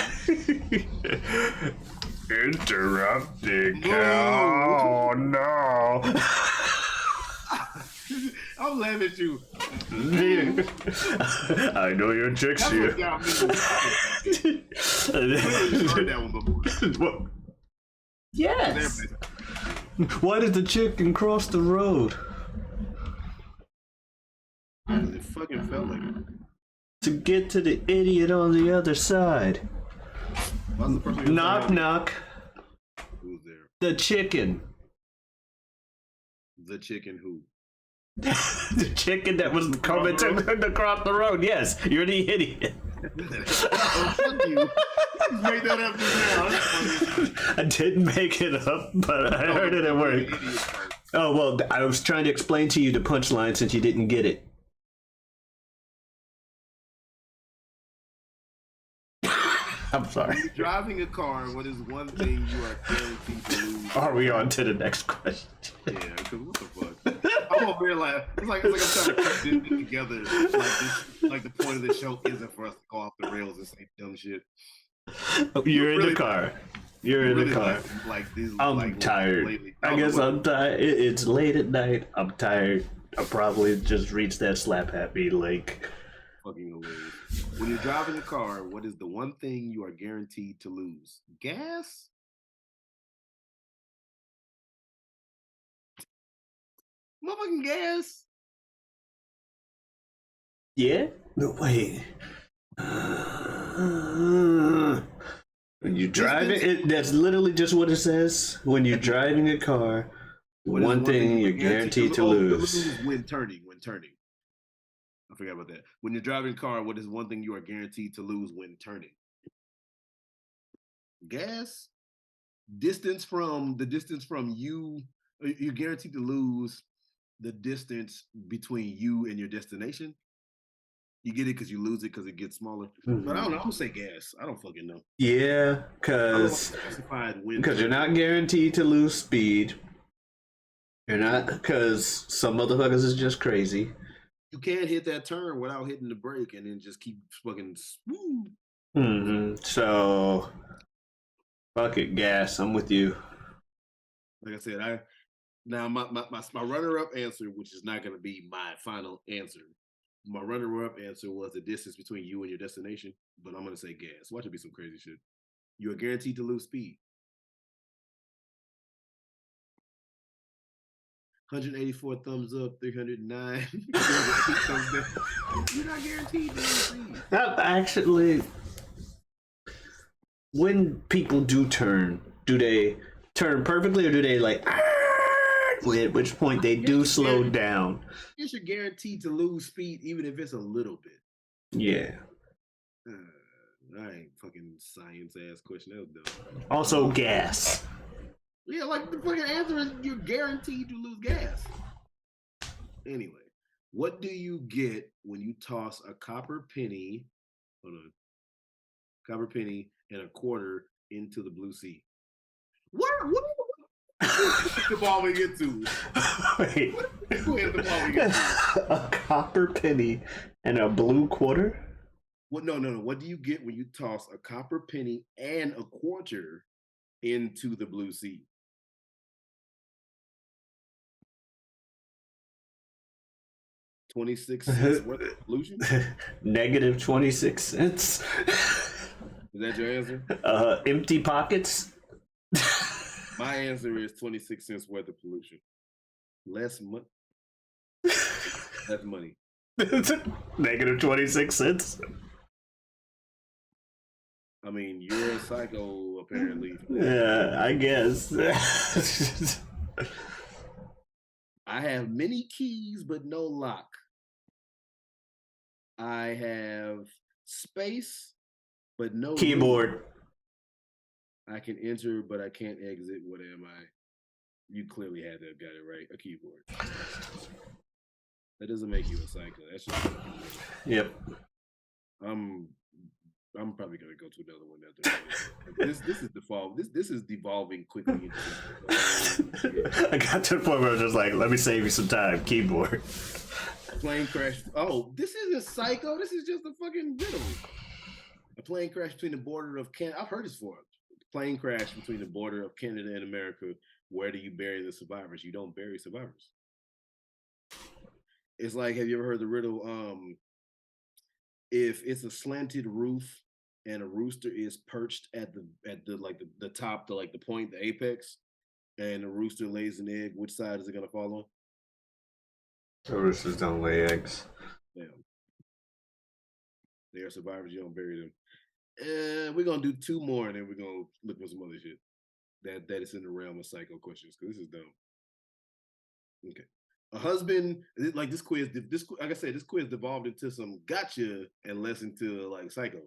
Interrupting cow. Oh, no. I'm laughing at you. I know your tricks here. Yes. Why did the chicken cross the road? It fucking felt like it. To get to the idiot on the other side. Knock, knock. Who's there? The chicken. The chicken who? The chicken that was coming to cross the road. Yes, you're the idiot. Oh, fuck you. You made that up just now. I didn't make it up, but I heard it at work. Oh, well, I was trying to explain to you the punchline since you didn't get it. I'm sorry. When you're driving a car, what is one thing you are guaranteed to lose? Are we on to the next question? Yeah, because what the fuck? I'm over here like, it's like I'm trying to put this together. Like the point of the show isn't for us to go off the rails and say dumb shit. You're in the car. You're in the car. I'm tired. I guess I'm tired. It's late at night. I'm tired. I'll probably just reach that slap happy like. Fucking hilarious. When you're driving a car, what is the one thing you are guaranteed to lose? Gas? Motherfucking gas? Yeah? No, wait. When you drive it, that's literally just what it says. When you're driving a car, one thing you're guaranteed to lose. When turning. I forgot about that. When you're driving a car, what is one thing you are guaranteed to lose when turning? Gas? Distance from you. You're guaranteed to lose the distance between you and your destination. You get it because you lose it because it gets smaller. Mm-hmm. But I don't know. I'm gonna say gas. I don't fucking know. Yeah, because you're not guaranteed to lose speed. You're not, because some motherfuckers is just crazy. You can't hit that turn without hitting the brake and then just keep fucking. Woo. Mm-hmm. So, fuck it, gas. I'm with you. Like I said, my runner-up answer, which is not going to be my final answer. My runner-up answer was the distance between you and your destination, but I'm going to say gas. Watch it be some crazy shit. You are guaranteed to lose speed. 184 thumbs up, 309. You're not guaranteed to lose speed. Actually, when people do they turn perfectly or do they like, at which point they do slow down? I guess you're guaranteed to lose speed even if it's a little bit. Yeah. I ain't fucking science ass question. That was dumb. Also, gas. Yeah, like the fucking answer is you're guaranteed to lose gas. Anyway, what do you get when you toss a copper penny? Hold on. Copper penny and a quarter into the blue sea. What the ball we get to? Wait. Where's the ball we get to? A copper penny and a blue quarter? What? No. What do you get when you toss a copper penny and a quarter into the blue sea? $0.26 worth of pollution? Negative 26 cents. Is that your answer? Empty pockets. My answer is 26 cents worth of pollution. Less money. Less money. Negative 26 cents. I mean, you're a psycho, apparently. Yeah, I guess. I have many keys, but no lock. I have space, but no keyboard. Room. I can enter, but I can't exit. What am I? You clearly had to have got it right. A keyboard. That doesn't make you a psycho. That's just. Yep. I'm probably gonna go to another one after this is default. This is devolving quickly. I got to the point where I was just like, let me save you some time. Keyboard. Plane crash. Oh, this isn't Psycho. This is just a fucking riddle. A plane crash between the border of Canada. I've heard this before. Plane crash between the border of Canada and America. Where do you bury the survivors? You don't bury survivors. It's like, have you ever heard the riddle? If it's a slanted roof and a rooster is perched at the top, the point, the apex, and the rooster lays an egg, which side is it gonna fall on? The roosters don't lay eggs. Yeah. They are survivors, you don't bury them. And we're gonna do 2 more and then we're gonna look for some other shit. That is in the realm of psycho questions, because this is dumb. Okay. A husband, like this quiz, like I said, this quiz devolved into some gotcha and less into like psycho.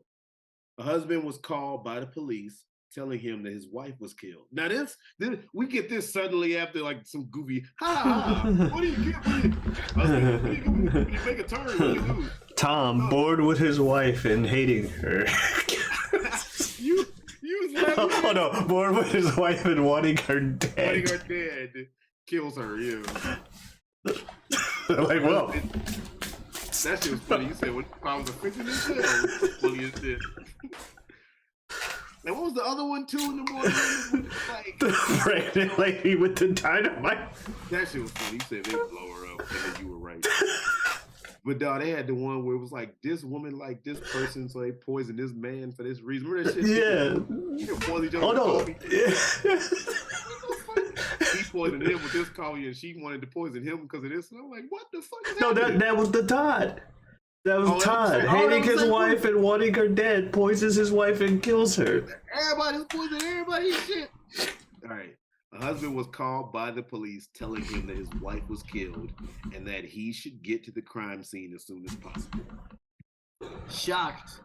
A husband was called by the police telling him that his wife was killed. Now this we get this suddenly after like some goofy, what do you get when you make a turn? What do you do? Tom, bored with his wife and hating her. you was laughing. Oh no, bored with his wife and wanting her dead. Wanting her dead kills her, yeah. Like, well, that shit was funny. You said, "What if I was a fiction?" Funny as shit. And what was the other one too in the morning? Like, the pregnant lady with the dynamite. That shit was funny. You said they would blow her up, and then you were right. But dog, they had the one where it was like this woman like this person, so they poisoned this man for this reason. Remember that shit? Yeah. Oh no. Yeah. He poisoned him with this coffee, and she wanted to poison him because of this. And I'm like, what the fuck is that? No, that was the Todd. That was Todd. Hating his wife and wanting her dead, poisons his wife and kills her. Everybody's poisoning everybody's shit. All right. A husband was called by the police telling him that his wife was killed and that he should get to the crime scene as soon as possible. Shocked,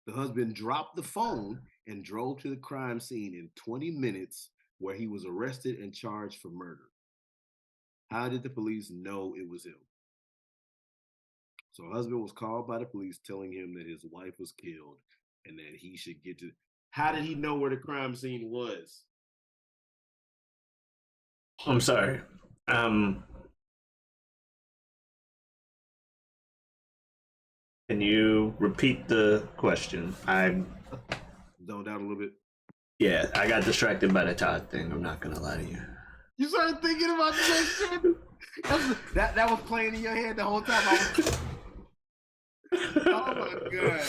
the husband dropped the phone and drove to the crime scene in 20 minutes, where he was arrested and charged for murder. How did the police know it was him? So a husband was called by the police telling him that his wife was killed and that he should get to... How did he know where the crime scene was? I'm sorry. Can you repeat the question? I zoned out a little bit. Yeah, I got distracted by the Todd thing. I'm not gonna lie to you. You started thinking about the next shit. That was playing in your head the whole time. Oh my god!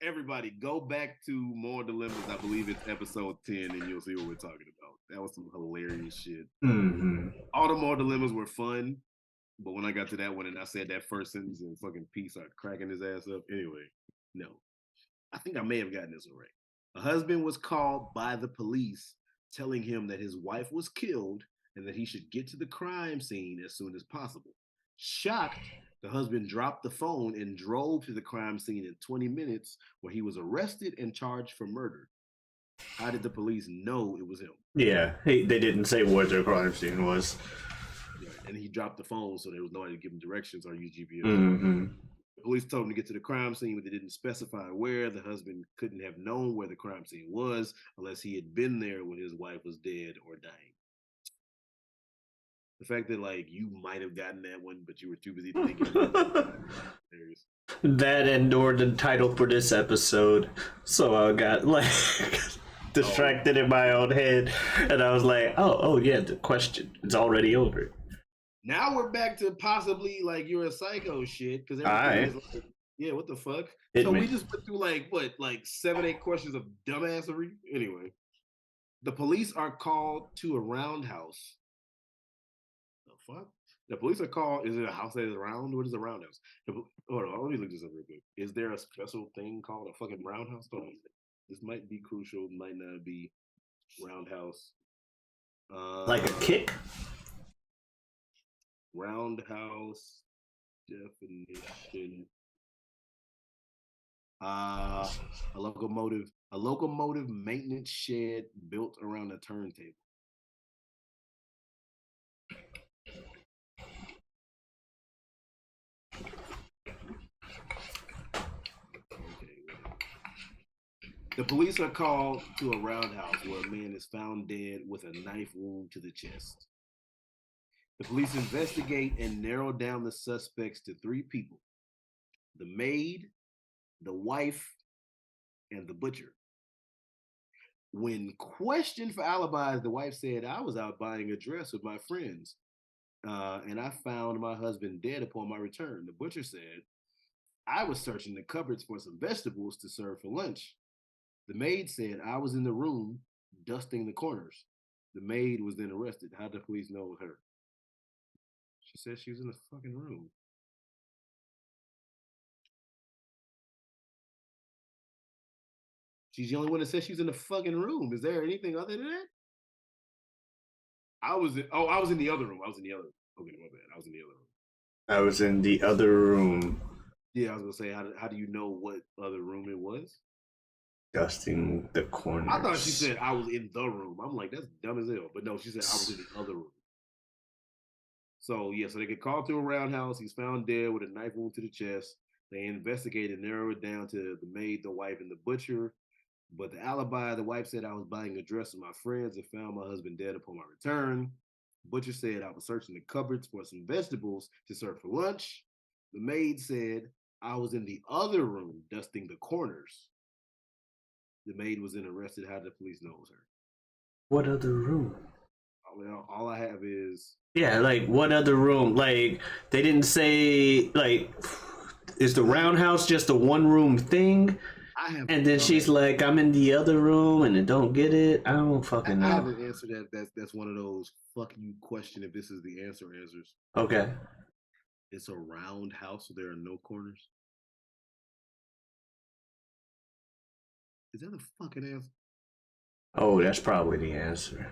Everybody, go back to More Dilemmas. I believe it's episode 10, and you'll see what we're talking about. That was some hilarious shit. Mm-hmm. All the More Dilemmas were fun, but when I got to that one and I said that first sentence and fucking P started cracking his ass up. Anyway, no, I think I may have gotten this one right. A husband was called by the police telling him that his wife was killed and that he should get to the crime scene as soon as possible. Shocked, the husband dropped the phone and drove to the crime scene in 20 minutes, where he was arrested and charged for murder. How did the police know it was him? Yeah, they didn't say what their crime scene was. Yeah, and he dropped the phone, so there was nobody to give him directions or use GPS. Mm-hmm. The police told him to get to the crime scene, but they didn't specify where. The husband couldn't have known where the crime scene was unless he had been there when his wife was dead or dying. The fact that like you might have gotten that one, but you were too busy thinking about it. That and or the title for this episode. So I got like distracted in my own head, and I was like, oh yeah, the question is already over. Now we're back to possibly like you're a psycho shit, because everything is like, yeah, what the fuck? We just went through like 7-8 questions of dumbassery. Anyway, the police are called to a roundhouse. The fuck? The police are called. Is it a house that is round? What is a roundhouse? Hold on, let me look this up real quick. Is there a special thing called a fucking roundhouse? Hold on. This might be crucial. Might not be. Roundhouse. Like a kick. Roundhouse definition. A locomotive maintenance shed built around a turntable. Okay. The police are called to a roundhouse where a man is found dead with a knife wound to the chest. The police investigate and narrow down the suspects to 3 people: the maid, the wife, and the butcher. When questioned for alibis, the wife said, "I was out buying a dress with my friends, and I found my husband dead upon my return." The butcher said, "I was searching the cupboards for some vegetables to serve for lunch." The maid said, "I was in the room dusting the corners." The maid was then arrested. How did the police know it was her? She said she was in the fucking room. She's the only one that said she's in the fucking room. Is there anything other than that? I was in the other room. Okay, my bad. I was in the other room. I was in the other room. Yeah, I was gonna say, how do you know what other room it was? Dusting the corners. I thought she said I was in the room. I'm like, that's dumb as hell. But no, she said I was in the other room. So yeah, so they get called to a roundhouse. He's found dead with a knife wound to the chest. They investigate and narrow it down to the maid, the wife, and the butcher. But the alibi, the wife said, "I was buying a dress with my friends and found my husband dead upon my return." Butcher said, "I was searching the cupboards for some vegetables to serve for lunch." The maid said, "I was in the other room dusting the corners." The maid was then arrested. How did the police know it was her? What other room? Well, all I have is... Yeah, like, what other room? Like, they didn't say, like, is the roundhouse just a one-room thing? And then she's like, "I'm in the other room," and then don't get it. I don't fucking know. I have an answer that's one of those fuck you question if this is the answers. Okay. It's a round house, so there are no corners. Is that the fucking answer? Oh, that's probably the answer.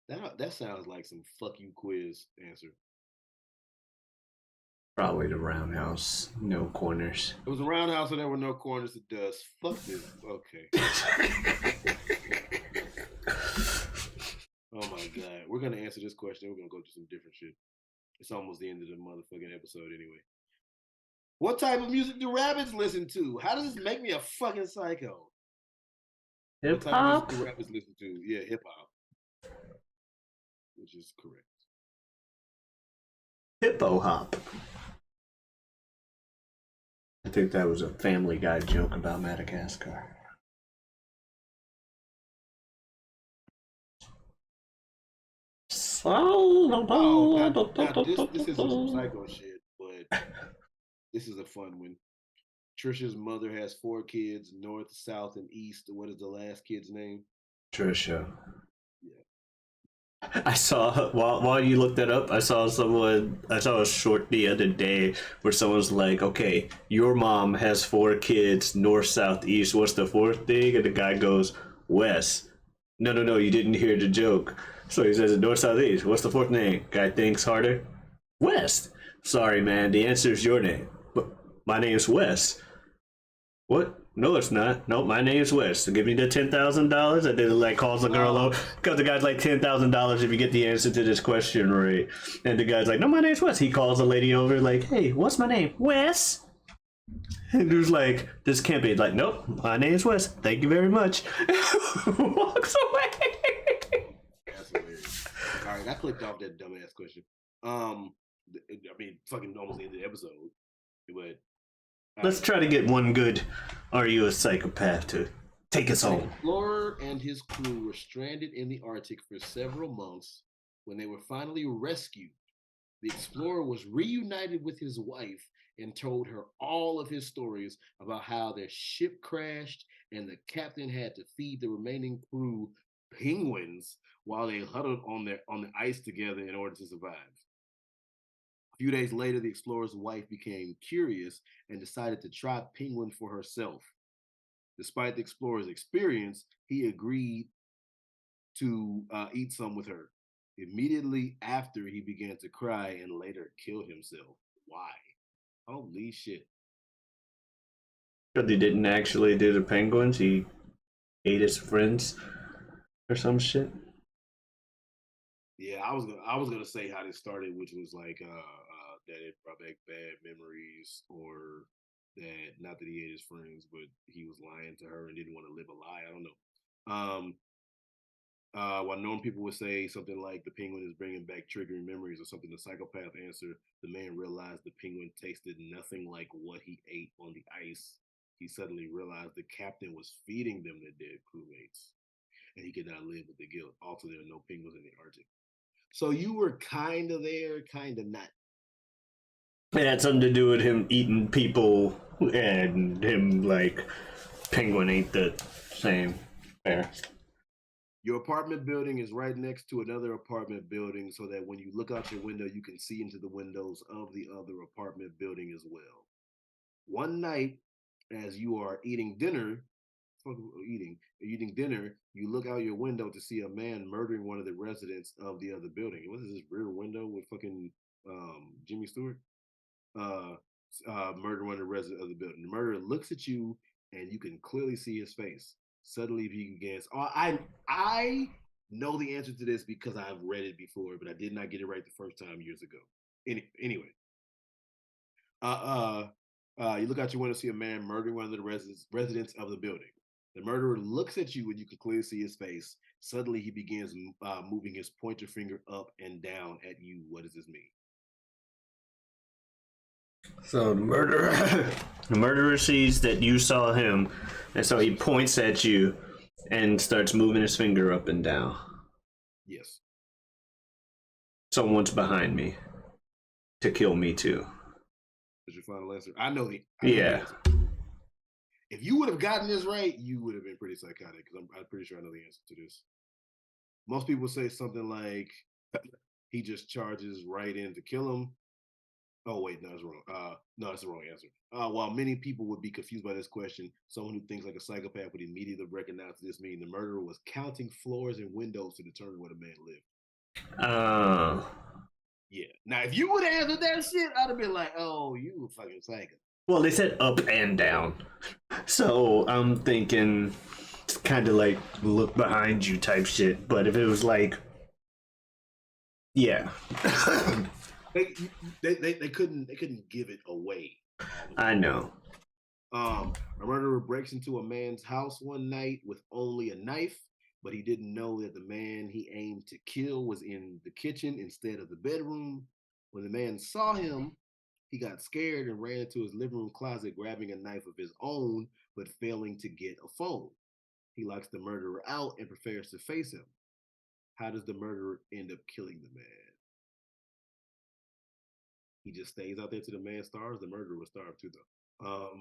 That sounds like some fuck you quiz answer. Probably the roundhouse, no corners. It was a roundhouse, and there were no corners. It does. Fuck this. Okay. Oh my god, we're gonna answer this question. We're gonna go to some different shit. It's almost the end of the motherfucking episode anyway. What type of music do rabbits listen to? How does this make me a fucking psycho? Hip hop. What type of music do rabbits listen to? Yeah, hip hop, which is correct. Hippo hop. I think that was a Family Guy joke about Madagascar. This is some psycho shit, but this is a fun one. Trisha's mother has 4 kids, north, south, and east. What is the last kid's name? Trisha. Yeah. I saw while you looked that up, I saw a short the other day where someone's like, "Okay, your mom has 4 kids, north, south, east. What's the 4th thing?" And the guy goes, "West." No, you didn't hear the joke. So he says, "North, south, east. What's the 4th name?" Guy thinks harder. "West." "Sorry, man. The answer is your name." "But my name's West." "What? No, it's not. Nope, my name's Wes. So give me the $10,000. And then like calls the girl over because the guy's like $10,000 if you get the answer to this question right. And the guy's like, "No, my name's Wes." He calls the lady over like, "Hey, what's my name?" "Wes." And there's like, "This can't be." Like, "Nope, my name's Wes. Thank you very much." Walks away. That's hilarious. All right, I clicked off that dumbass question. I mean, fucking almost the end of the episode, but. Let's try to get one good "Are You a Psychopath" to take us home. The explorer and his crew were stranded in the Arctic for several months. When they were finally rescued, the explorer was reunited with his wife and told her all of his stories about how their ship crashed and the captain had to feed the remaining crew penguins while they huddled on the ice together in order to survive. A few days later, the explorer's wife became curious and decided to try penguin for herself. Despite the explorer's experience, he agreed to eat some with her. Immediately after, he began to cry and later killed himself. Why? Holy shit. Because he didn't actually do the penguins, he ate his friends or some shit. Yeah, I was gonna say how this started, which was like that it brought back bad memories, or that not that he ate his friends, but he was lying to her and didn't want to live a lie. I don't know. While known people would say something like the penguin is bringing back triggering memories or something, the psychopath answered, the man realized the penguin tasted nothing like what he ate on the ice. He suddenly realized the captain was feeding them their dead crewmates, and he could not live with the guilt. Also, there are no penguins in the Arctic. So you were kind of there, kind of not. It had something to do with him eating people and him like penguin ain't the same. Fair. Your apartment building is right next to another apartment building so that when you look out your window, you can see into the windows of the other apartment building as well. One night, as you are eating dinner, you look out your window to see a man murdering one of the residents of the other building. What is this rear window with fucking Jimmy Stewart? Murder one of the residents of the building. The murderer looks at you and you can clearly see his face. Suddenly he begins. I know the answer to this because I've read it before, but I did not get it right the first time years ago. Anyway, you look out your window to see a man murdering one of the residents of the building. The murderer looks at you and you can clearly see his face. Suddenly he begins moving his pointer finger up and down at you. What does this mean? So the murderer sees that you saw him, and so he points at you and starts moving his finger up and down. Yes. Someone's behind me to kill me too. Is your final answer? I know the answer. If you would have gotten this right, you would have been pretty psychotic because I'm pretty sure I know the answer to this. Most people say something like he just charges right in to kill him. Oh wait, no, that's wrong. No, that's the wrong answer. While many people would be confused by this question, someone who thinks like a psychopath would immediately recognize this meaning. The murderer was counting floors and windows to determine where the man lived. Yeah. Now, if you would have answered that shit, I'd have been like, "Oh, you a fucking psycho." Well, they said up and down, so I'm thinking it's kind of like look behind you type shit. But if it was like, yeah. They couldn't give it away. I know. A murderer breaks into a man's house one night with only a knife, but he didn't know that the man he aimed to kill was in the kitchen instead of the bedroom. When the man saw him, he got scared and ran into his living room closet, grabbing a knife of his own, but failing to get a phone. He locks the murderer out and prepares to face him. How does the murderer end up killing the man? He just stays out there till the man starves. The murderer will starve too, though.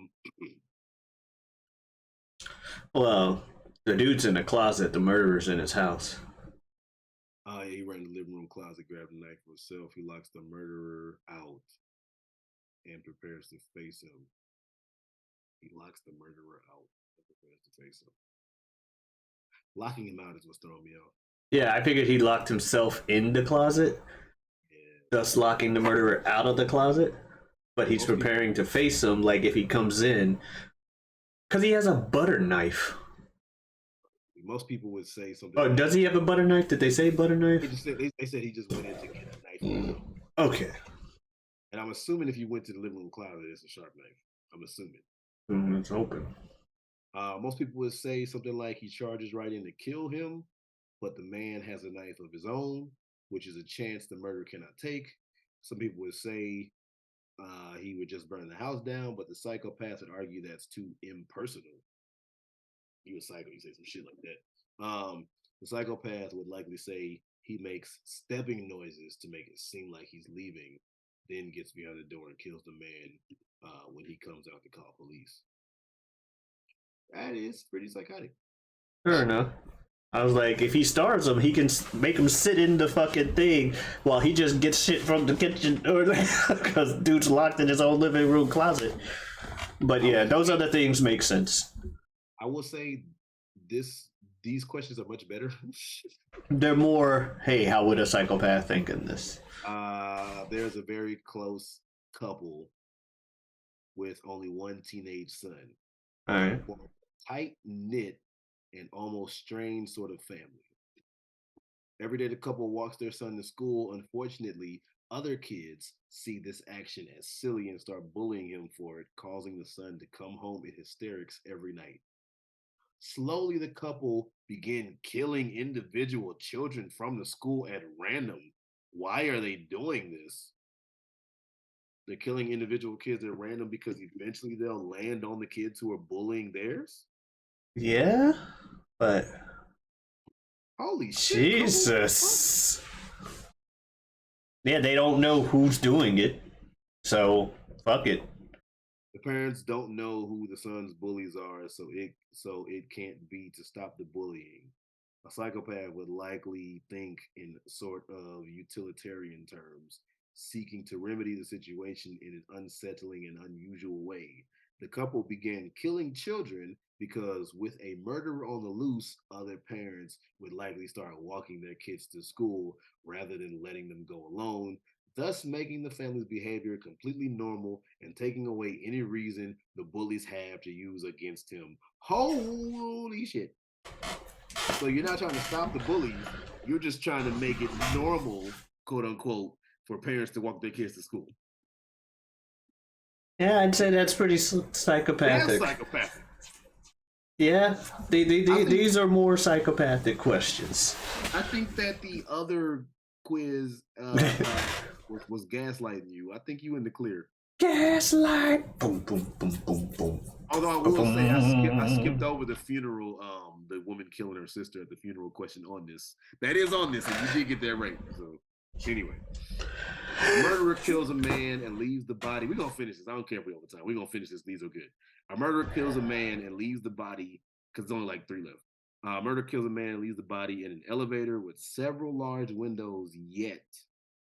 Well, the dude's in the closet. The murderer's in his house. Yeah, he ran in the living room closet, grabbed a knife for himself. He locks the murderer out and prepares to face him. He locks the murderer out and prepares to face him. Locking him out is what's throwing me off. Yeah, I figured he locked himself in the closet, thus locking the murderer out of the closet. But he's preparing to face him, like if he comes in, because he has a butter knife. Most people would say something. Oh, does he have a butter knife? Did they say butter knife? They said he just went in to get a knife. Okay. And I'm assuming if you went to the living room closet, it's a sharp knife. I'm assuming. It's open. Most people would say something like he charges right in to kill him, but the man has a knife of his own, which is a chance the murderer cannot take. Some people would say he would just burn the house down, but the psychopath would argue that's too impersonal. He was psycho, he say some shit like that. The psychopath would likely say he makes stepping noises to make it seem like he's leaving, then gets behind the door and kills the man when he comes out to call police. That is pretty psychotic. Fair enough. I was like, if he starves him, he can make him sit in the fucking thing while he just gets shit from the kitchen, or because dude's locked in his own living room closet. But yeah, those other things make sense. I will say these questions are much better. They're more, hey, how would a psychopath think in this? There's a very close couple with only one teenage son. All right. Tight knit and almost strange sort of family. Every day the couple walks their son to school. Unfortunately, Other kids see this action as silly and start bullying him for it, causing the son to come home in hysterics every night. Slowly, the couple begin killing individual children from the school at random. Why are they doing this? They're killing individual kids at random because eventually they'll land on the kids who are bullying theirs. Yeah, but holy shit! Jesus. Yeah, they don't know who's doing it, so fuck it. The parents don't know who the son's bullies are, so it can't be to stop the bullying. A psychopath would likely think in sort of utilitarian terms, seeking to remedy the situation in an unsettling and unusual way. The couple began killing children because, with a murderer on the loose, other parents would likely start walking their kids to school rather than letting them go alone, thus making the family's behavior completely normal and taking away any reason the bullies have to use against him. Holy shit. So you're not trying to stop the bullies, you're just trying to make it normal, quote unquote, for parents to walk their kids to school. Yeah, I'd say that's pretty psychopathic. That's psychopathic. Yeah, these are more psychopathic questions. I think that the other quiz was gaslighting you. I think you in the clear. Gaslight. Boom, boom, boom, boom, boom. Although I will say I skipped over the funeral, the woman killing her sister at the funeral question on this. That is on this, and you did get that right. So anyway. A murderer kills a man and leaves the body. We're gonna finish this. I don't care if we over time. We're gonna finish this. These are good. A murderer kills a man and leaves the body, because there's only like 3 left. A murderer kills a man and leaves the body in an elevator with several large windows, yet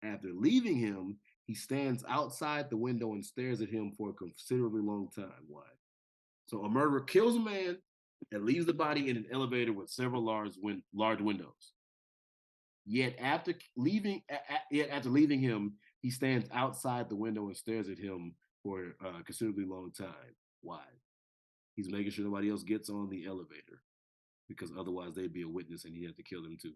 after leaving him, he stands outside the window and stares at him for a considerably long time. Why? So a murderer kills a man and leaves the body in an elevator with several large windows. Yet after leaving him, he stands outside the window and stares at him for a considerably long time. Why? He's making sure nobody else gets on the elevator, because otherwise they'd be a witness and he'd have to kill them too.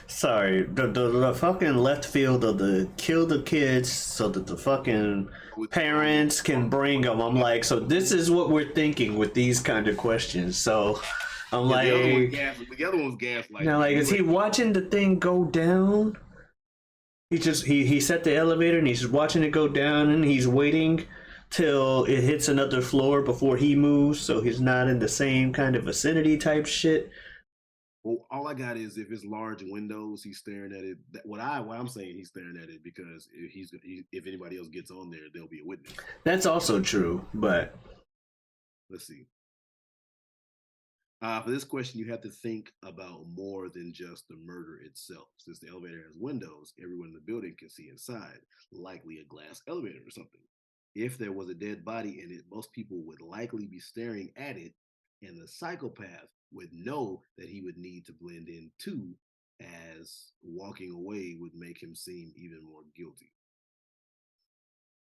Sorry, the fucking left field of the kill the kids so that the fucking parents can bring them. I'm like, so this is what we're thinking with these kind of questions. So I'm like, the other one was gaslighting. Now, like, is he watching the thing go down? He set the elevator and he's watching it go down and he's waiting till it hits another floor before he moves, so he's not in the same kind of vicinity type shit. Well, all I got is if it's large windows, he's staring at it. What I'm saying, he's staring at it because if anybody else gets on there, there'll be a witness. That's also true, but let's see. For this question, you have to think about more than just the murder itself. Since the elevator has windows, everyone in the building can see inside, likely a glass elevator or something. If there was a dead body in it, most people would likely be staring at it, and the psychopath would know that he would need to blend in too, as walking away would make him seem even more guilty.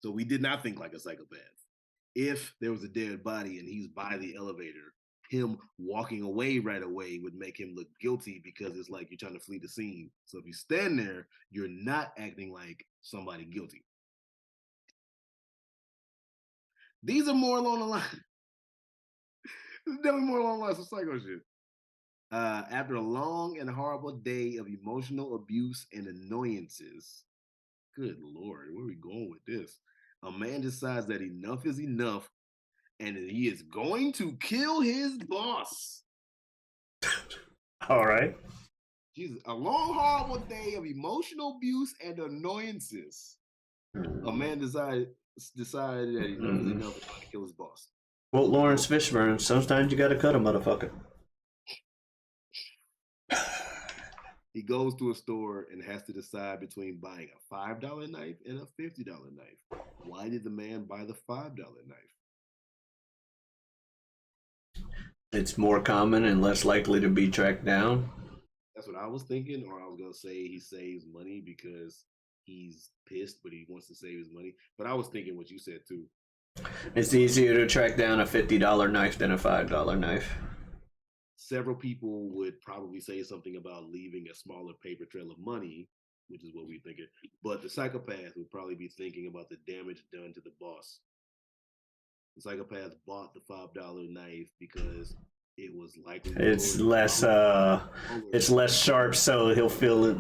So we did not think like a psychopath. If there was a dead body and he's by the elevator, him walking away right away would make him look guilty, because it's like you're trying to flee the scene. So if you stand there, you're not acting like somebody guilty. These are more along the line. This is definitely more along the lines of psycho shit. After a long and horrible day of emotional abuse and annoyances, good Lord, where are we going with this? A man decides that enough is enough and that he is going to kill his boss. All right. Jesus, a long, horrible day of emotional abuse and annoyances. A man decided that enough is enough and going to kill his boss. Well, Lawrence Fishburne, sometimes you gotta cut a motherfucker. He goes to a store and has to decide between buying a $5 knife and a $50 knife. Why did the man buy the $5 knife? It's more common and less likely to be tracked down. That's what I was thinking, or I was gonna say he saves money because he's pissed, but he wants to save his money. But I was thinking what you said too. It's easier to track down a $50 knife than a $5 knife. Several people would probably say something about leaving a smaller paper trail of money, which is what we think it. But the psychopath would probably be thinking about the damage done to the boss. The psychopath bought the $5 knife because it was likely it's less sharp, so he'll feel it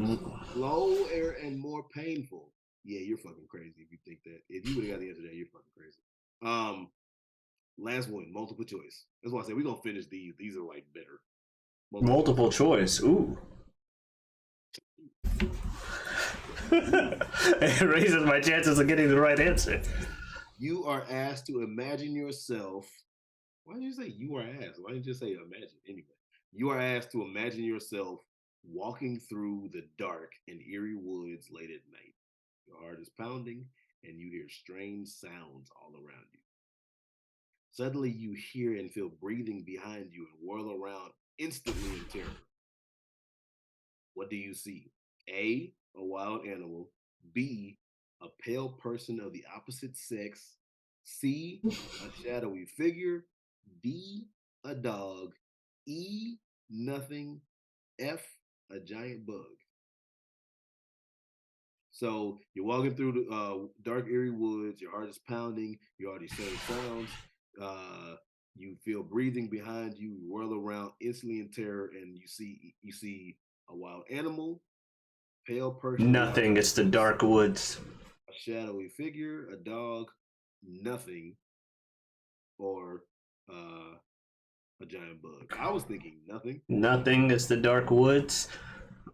slower and more painful. Yeah, you're fucking crazy if you think that. If you would have got the answer to that, you're fucking crazy. Last one, multiple choice. That's why I said we're gonna finish these. These are like better. Multiple choice. Ooh. It raises my chances of getting the right answer. You are asked to imagine yourself. Why did you say you are asked? Why didn't you just say imagine? Anyway, you are asked to imagine yourself walking through the dark and eerie woods late at night. Your heart is pounding and you hear strange sounds all around you. Suddenly you hear and feel breathing behind you and whirl around instantly in terror. What do you see? A wild animal. B, a pale person of the opposite sex. C, a shadowy figure. D, a dog. E, nothing. F, a giant bug. So you're walking through the dark, eerie woods. Your heart is pounding. You already said sounds. You feel breathing behind you. You whirl around instantly in terror, and you see a wild animal, pale person. Nothing. It's the dark woods. A shadowy figure, a dog, nothing, or a giant bug. I was thinking nothing. Nothing. It's the dark woods.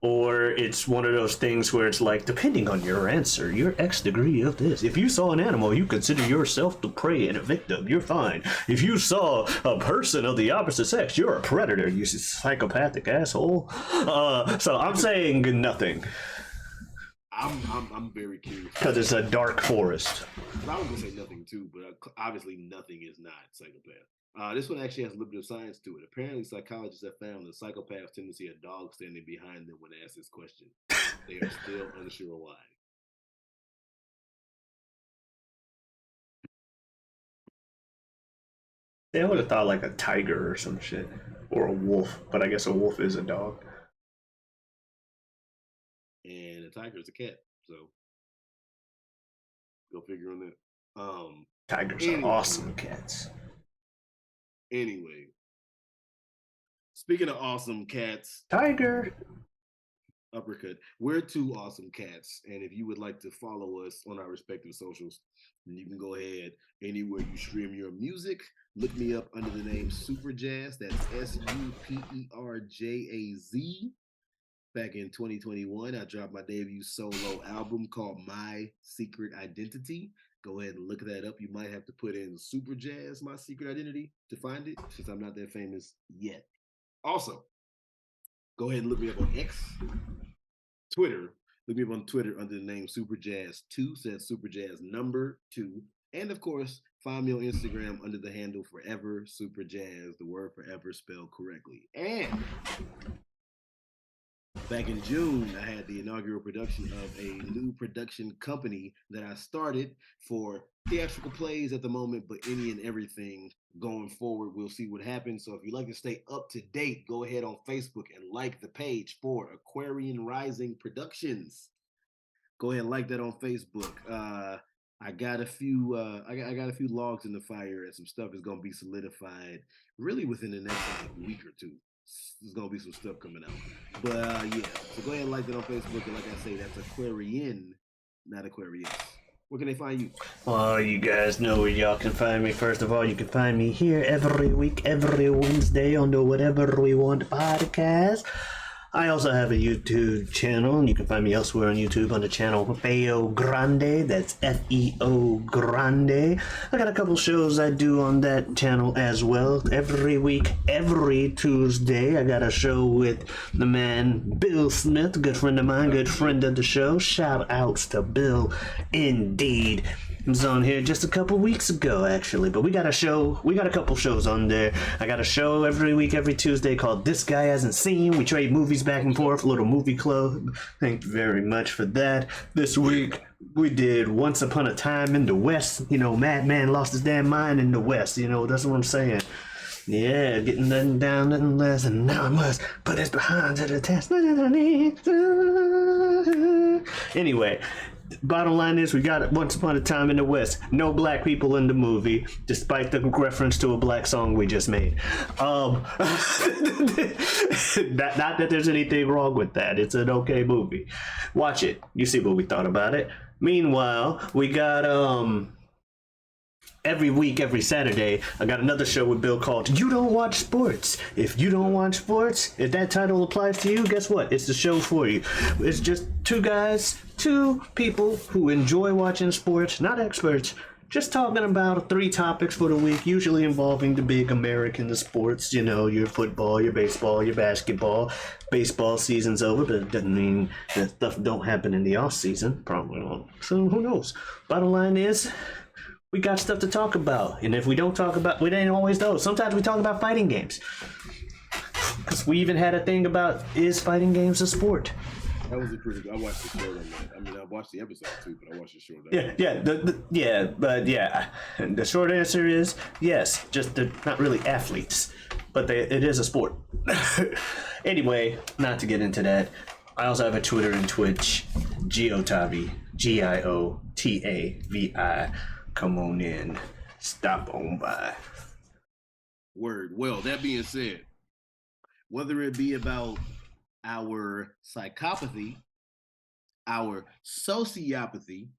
Or it's one of those things where it's like, depending on your answer, your X degree of this. If you saw an animal, you consider yourself the prey and a victim, you're fine. If you saw a person of the opposite sex, you're a predator, you psychopathic asshole. So I'm saying nothing. I'm very curious. Because it's a dark forest. I was going to say nothing too, but obviously nothing is not psychopath. This one actually has a little bit of science to it. Apparently, psychologists have found that psychopaths tend to see a dog standing behind them when asked this question. They are still unsure why. They would have thought like a tiger or some shit. Or a wolf, but I guess a wolf is a dog. And a tiger is a cat, so go figure on that. Tigers are awesome cats. Anyway, speaking of awesome cats, tiger uppercut. We're two awesome cats, and if you would like to follow us on our respective socials, you can go ahead anywhere you stream your music. Look me up under the name Super Jazz. That's SUPERJAZ. Back in 2021, I dropped my debut solo album called My Secret Identity. Go ahead and look that up. You might have to put in Super Jazz, My Secret Identity, to find it, since I'm not that famous yet. Also, go ahead and look me up on X, Twitter. Look me up on Twitter under the name Super Jazz 2, says Super Jazz number 2. And of course, find me on Instagram under the handle Forever Super Jazz, the word forever spelled correctly. And back in June, I had the inaugural production of a new production company that I started for theatrical plays at the moment, but any and everything going forward. We'll see what happens. So if you'd like to stay up to date, go ahead on Facebook and like the page for Aquarian Rising Productions. Go ahead and like that on Facebook. I got a few logs in the fire, and some stuff is gonna be solidified really within the next week or two. There's gonna be some stuff coming out, but yeah. So go ahead and like that on Facebook, and like I say, that's Aquarian, not Aquarius. Where can they find you? Well, you guys know where y'all can find me. First of all, you can find me here every week, every Wednesday on the Whatever We Want podcast. I also have a YouTube channel, and you can find me elsewhere on YouTube on the channel Feo Grande. That's Feo Grande. I got a couple shows I do on that channel as well. Every week, every Tuesday, I got a show with the man Bill Smith, good friend of mine, good friend of the show. Shout outs to Bill, indeed. I was on here just a couple weeks ago, actually, but we got a couple shows on there. I got a show every week, every Tuesday called This Guy Hasn't Seen. We trade movies back and forth, a little movie club. Thank you very much for that. This week, We did Once Upon a Time in the West. You know, Madman lost his damn mind in the West. You know, that's what I'm saying. Yeah, getting nothing down, nothing less, and now I must put this behind to the test. Anyway, bottom line is we got Once Upon a Time in the West. No black people in the movie, despite the reference to a black song we just made. Not that there's anything wrong with that. It's an okay movie. Watch it. You see what we thought about it. Meanwhile, we got every week, every Saturday, I got another show with Bill called You Don't Watch Sports. If you don't watch sports, if that title applies to you, guess what? It's the show for you. It's just two people who enjoy watching sports, not experts, just talking about 3 topics for the week, usually involving the big American sports, you know, your football, your baseball, your basketball. Baseball season's over, but it doesn't mean that stuff don't happen in the off season. Probably won't. So who knows? Bottom line is, we got stuff to talk about, and if we don't talk about, we ain't always know. Sometimes we talk about fighting games, because we even had a thing about, is fighting games a sport? That was a pretty good. I watched the short on that. I mean, I watched the episode too, but I watched the short. And the short answer is yes. Just they're not really athletes, but it is a sport. Anyway, not to get into that. I also have a Twitter and Twitch, Giotavi, Giotavi. Come on in. Stop on by. Word. Well, that being said, whether it be about our psychopathy, our sociopathy,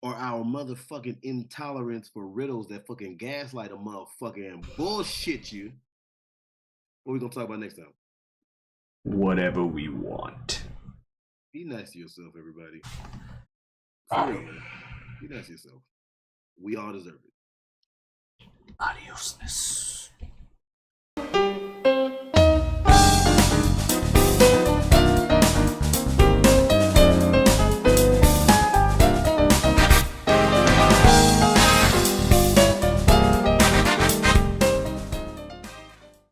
or our motherfucking intolerance for riddles that fucking gaslight a motherfucker and bullshit you, what are we gonna talk about next time? Whatever we want. Be nice to yourself, everybody. Be nice to yourself. We all deserve it. Adiosness.